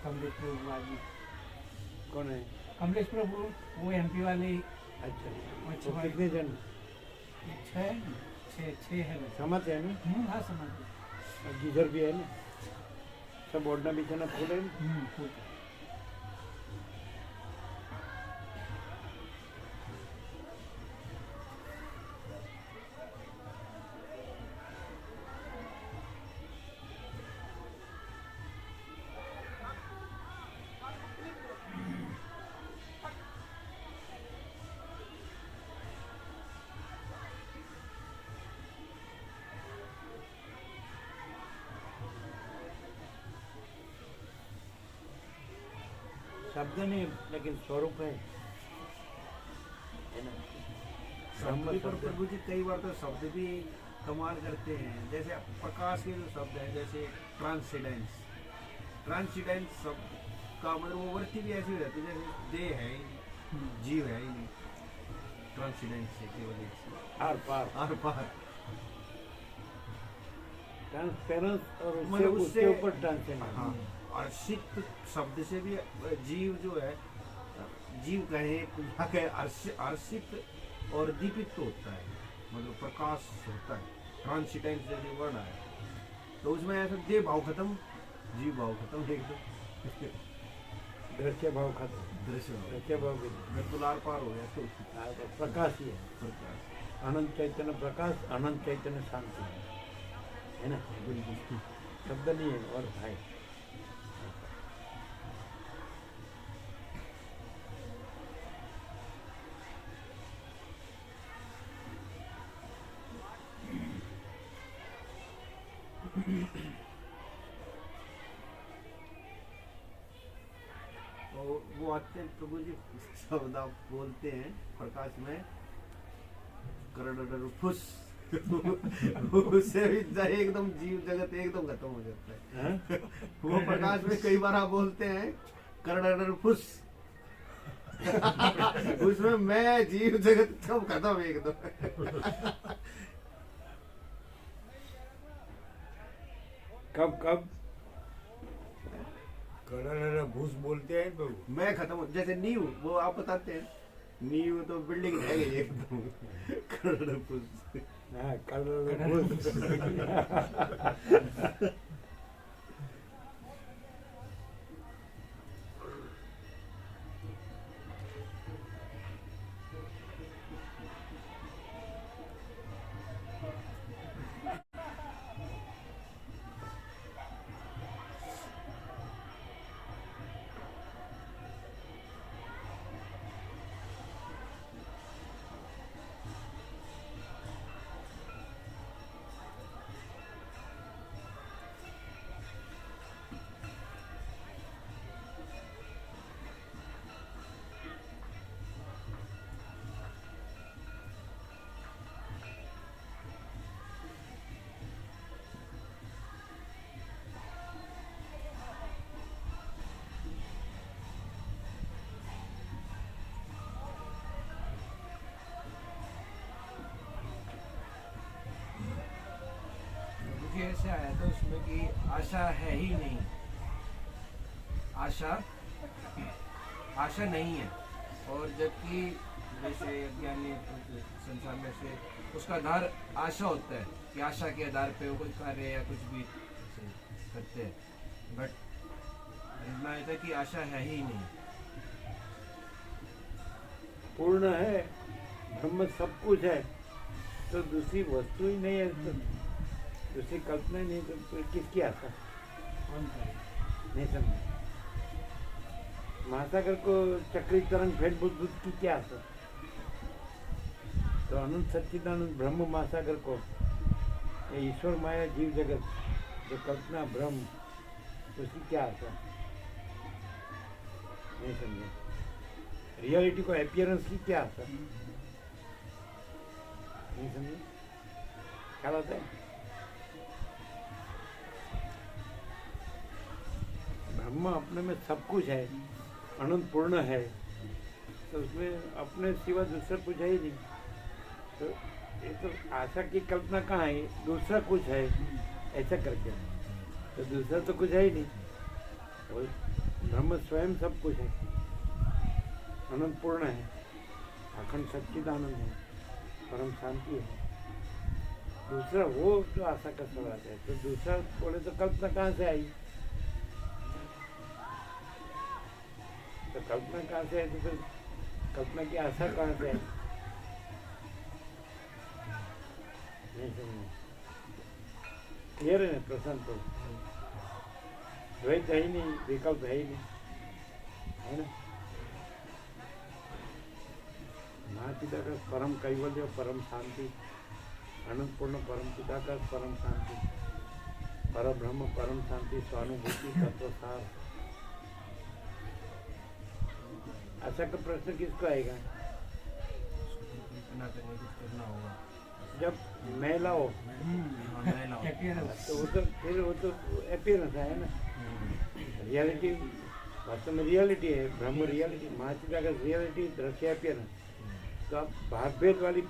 कमलेश प्रभु आज। कौन है? कमलेश प्रभु वो एमपी वाले। अच्छा, अच्छा, तो कितने जन? छः है लोग। समझ है ना? हाँ समझ गए। और गीजर भी है ना? सब ओढ़ना बिछाना फूल है ना? फूल। शब्द नहीं, लेकिन स्वरूप है ना? शब्द भी, पर शब्द। प्रभु जी कई बार तो शब्द भी कमाल करते हैं। जैसे प्रकाश के जो शब्द है, जैसे ट्रांसीडेंस, ट्रांसीडेंस शब्द का मतलब वो वृत्ति भी ऐसी हो जाती है जैसे देह है ही नहीं, जीव है ही नहीं, ट्रांसीडेंस से केवल एक से आर पार, आर पार। ट्रांसपेरेंस, और मतलब उससे ऊपर ट्रांसेंडेंस। हाँ, और सिक्त शब्द से भी जीव जो है, जीव कहे या कहे, अर्षित और दीपित होता है, मतलब प्रकाश होता है। ट्रांसीडेंस जैसे वर्ड आया तो उसमें ऐसा देह भाव खत्म, जीव भाव खत्म, एकदम दृश्य भाव खत्म, दृश्य भाव, दृश्य भाव भी बिल्कुल आर पार हो गया। तो नहीं। प्रकाश ही है, प्रकाश अनंत चैतन्य प्रकाश, अनंत चैतन्य शांति है ना? बिल्कुल। शब्द नहीं है और है। वो आते हैं प्रभु जी, शब्द आप बोलते हैं प्रकाश में करण फुस उससे भी एकदम जीव जगत एकदम खत्म हो जाता है। हाँ? वो प्रकाश में कई बार आप बोलते हैं करण फुस उसमें मैं जीव जगत सब खत्म एकदम। कब करण भूस बोलते हैं तो मैं खत्म हो, जैसे नींव वो आप बताते हैं, नींव तो बिल्डिंग रह गई एकदम करण फुस। हाँ, कल मुझे ऐसे आया था उसमें कि आशा है ही नहीं, आशा नहीं है। और जबकि जैसे अज्ञानी संसार में से उसका आधार आशा होता है कि आशा के आधार पे वो कोई कार्य या कुछ भी करते हैं, बट मैं था कि आशा है ही नहीं। पूर्ण है, ब्रह्म सब कुछ है, तो दूसरी वस्तु ही नहीं है, तो दूसरी कल्पना ही नहीं, तो फिर किसकी आशा? नहीं समझे। महासागर को चक्री तरंग फेंट बुद्ध की क्या आशा? तो अनंत सच्चिदानंद ब्रह्म महासागर को, ये ईश्वर माया जीव जगत जो कल्पना ब्रह्म, उसकी क्या आशा? नहीं समझे। रियलिटी को अपीयरेंस की क्या आशा? नहीं समझे। ख्याल आता है? ब्रह्म अपने में सब कुछ है, अनंत पूर्ण है, तो उसमें अपने सिवा दूसरा कुछ है ही नहीं। तो ये तो आशा की कल्पना कहाँ है? दूसरा कुछ है ऐसा करके, तो दूसरा तो कुछ है ही नहीं। और ब्रह्म स्वयं सब कुछ है, अनंत पूर्ण है, अखंड सच्चिदानंद है, परम शांति है। दूसरा वो जो आशा का सवाल है, तो दूसरा बोले तो कल्पना कहाँ से आई? तो कल्पना कहाँ से आई? तो फिर कल्पना की आशा कहाँ से आई? नहीं समझे। क्लियर है ना प्रश्न? तो द्वैत है ही नहीं, विकल्प है ही नहीं, है ना। महापिता का परम कैवल्य, परम शांति, अनंत पूर्ण परम पिता का परम शांति, पर ब्रह्म परम शांति, स्वानुभूति तत्व सार। आशा का प्रश्न किसको आएगा? करना होगा जब महिला हो तो वो तो अपीयरेंस है ना। रियलिटी वास्तव में रियलिटी है, ब्रह्म रियलिटी, महापिता का रियलिटी, दृश्य अपीयरेंस। तो अब भावभेद वाली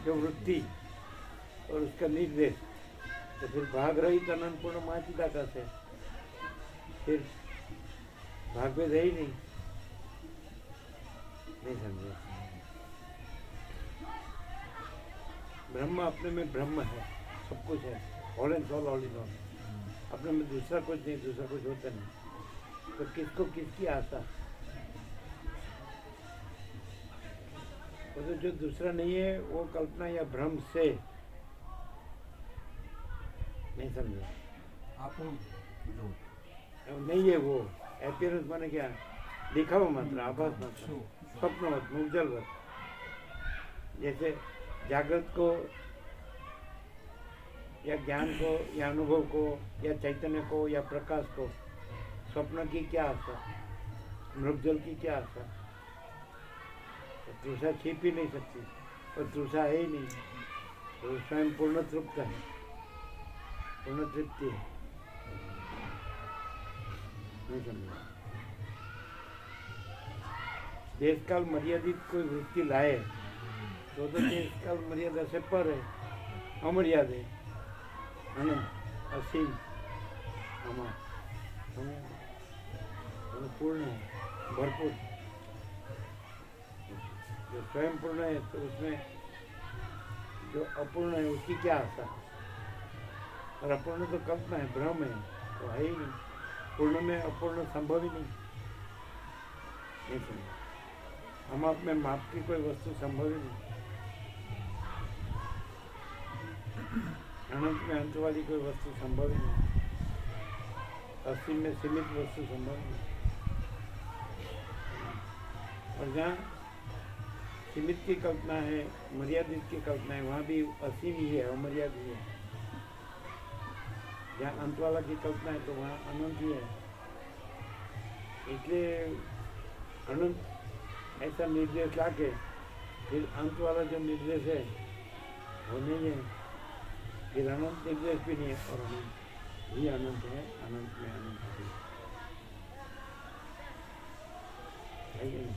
जो वृत्ति और उसका निर्देश, तो फिर भाग रहित अनंत पूर्ण महापिता का से फिर भागभेद है ही नहीं। नहीं समझे। ब्रह्म अपने में ब्रह्म है, सब कुछ है, all and all, all in all. अपने में दूसरा कुछ नहीं, दूसरा कुछ होता नहीं, तो किसको किसकी आशा? तो जो दूसरा नहीं है वो कल्पना या भ्रम से। नहीं समझे। आप नहीं है वो अपीयरेंस माने क्या? दिखावा मात्र, आभास मात्र, स्वप्नवत, मुग्जलवत। जैसे जागृत को या ज्ञान को या अनुभव को या चैतन्य को या प्रकाश को स्वप्न की क्या आशा? मृग जल की क्या आशा, तो तृषा छिप ही नहीं सकती, और तृषा है ही नहीं, तो स्वयं पूर्ण तृप्त है, पूर्ण तृप्ति है। नहीं समझा। देश काल मर्यादित कोई वृत्ति लाए तो देश काल मर्यादा से पर है, अमर्याद है, अनंत असीम पूर्ण है, भरपूर। जो स्वयं पूर्ण है तो उसमें जो अपूर्ण है उसकी क्या आशा, और अपूर्ण तो कल्पना है, भ्रम है, तो है ही नहीं। पूर्ण में अपूर्ण संभव ही नहीं। हम आप में माप की कोई वस्तु संभव ही नहीं। अनंत में अंत वाली कोई वस्तु संभव ही नहीं। असीम में सीमित वस्तु संभव नहीं। और जहाँ सीमित की कल्पना है, मर्यादित की कल्पना है, वहाँ भी असीम ही है, अमर्याद ही है। जहाँ अंत वाला की कल्पना है तो वहाँ अनंत ही है। इसलिए अनंत ऐसा निर्देश लाके फिर अंत वाला जो निर्देश है वो नहीं है, फिर अनंत निर्देश भी नहीं है, और अनंत ही अनंत है, अनंत में अनंत भी है कि नहीं?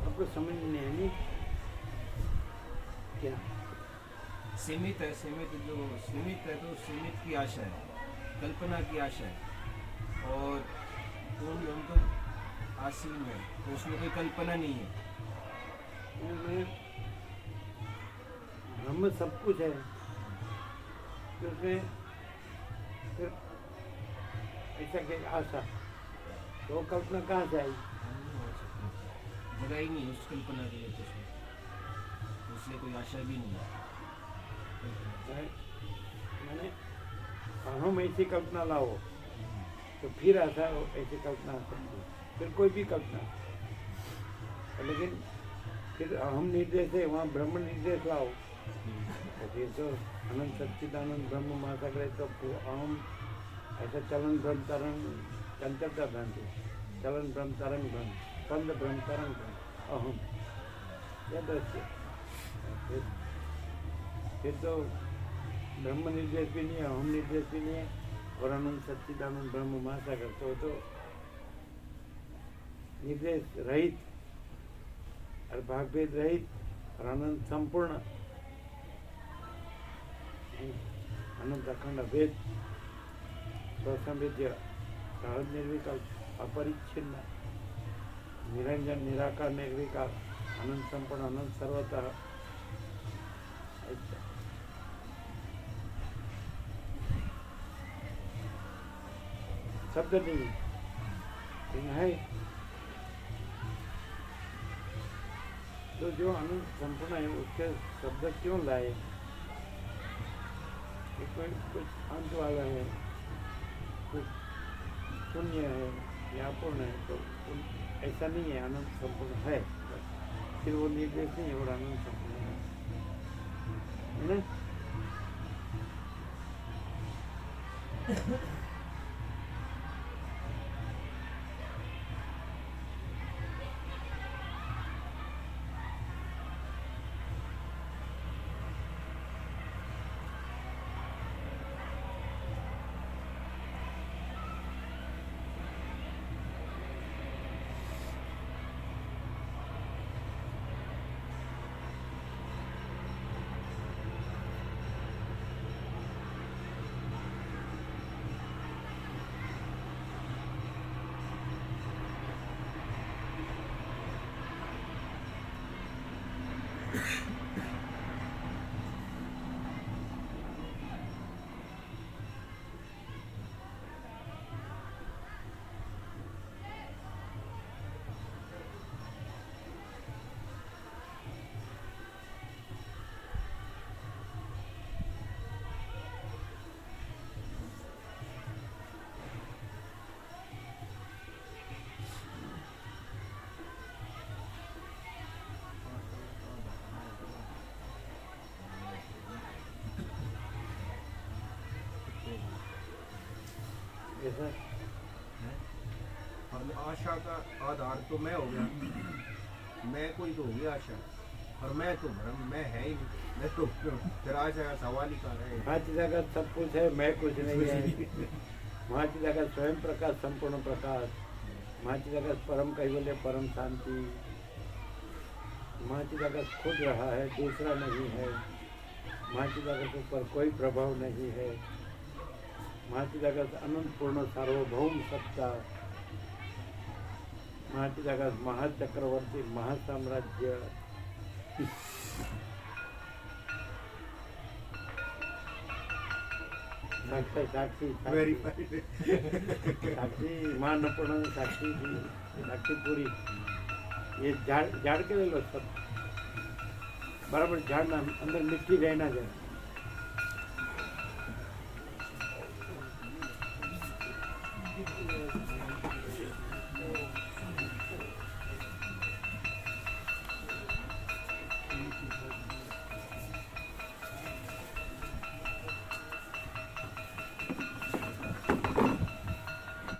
आपको समझ नहीं आई नहीं क्या? सीमित है, सीमित जो सीमित है तो सीमित की आशा है, कल्पना की आशा है, और पूर्ण हम तो आसीम है, तो उसमें कोई कल्पना नहीं है। ब्रह्म सब कुछ है, तो उसमें फिर ऐसा कि आशा, तो कल्पना कहाँ से आई? जगह ही नहीं उस कल्पना के लिए, तो इसलिए कोई आशा भी नहीं है। मैंने हम ऐसी कल्पना लाओ तो फिर आशा ऐसी कल्पना आ सकती है, फिर कोई भी कल्पना। लेकिन फिर हम निर्देश है, वहाँ ब्रह्म निर्देश लाओ तो फिर तो अनंत सच्चिदानंद ब्रह्म महासागर है, तो फिर अहम ऐसा चलन ब्रह्म तरंग चंचलता भ्रांति, चलन ब्रह्म तरंग भ्रम, स्पंद ब्रह्म तरंग भ्रम, अहम यह दृश्य। फिर तो ब्रह्म निर्देश भी नहीं है, अहम निर्देश भी नहीं है, और अनंत सच्चिदानंद ब्रह्म महासागर तो निर्देश रहित और भागभेद रहित और अनंत संपूर्ण, अनंत अखंड भेद, स्वसंवेद्य, सहज निर्विकल्प, अपरिच्छिन्न, निरंजन, निराकार, निर्विकार, अनंत संपूर्ण, अनंत सर्वतः। शब्द नहीं है, तो जो अनंत संपूर्ण है उसके शब्द क्यों लाए? कोई कुछ अंत वाला है, कुछ शून्य है या पूर्ण है, तो ऐसा नहीं है, अनंत संपूर्ण है, फिर वो निर्देश नहीं है, और अनंत संपूर्ण है ना। ऐसा और आशा का आधार तो मैं हो गया, मैं कोई तो हो गया आशा, और मैं तो भ्रम, मैं है ही नहीं, मैं तो फिर आशा का सवाल ही कर रहे पांच जगत सब कुछ है, मैं कुछ नहीं है। पांच जगत स्वयं प्रकाश, संपूर्ण प्रकाश। पांच जगत परम कैवल्य, परम शांति। पांच जगत खुद रहा है, दूसरा नहीं है। पांच जगत पर कोई प्रभाव नहीं है। पांच जगत अनंत पूर्ण सार्वभौम सत्ता। पांच जगत महाचक्रवर्ती, महासाम्राज्य। साक्षी साक्षी वेरीफाइड। साक्षी मां नपूर्ण साक्षी थी, साक्षी पूरी। ये झाड़ झाड़ के ले लो सब, बराबर झाड़ना, अंदर मिट्टी रहना चाहिए।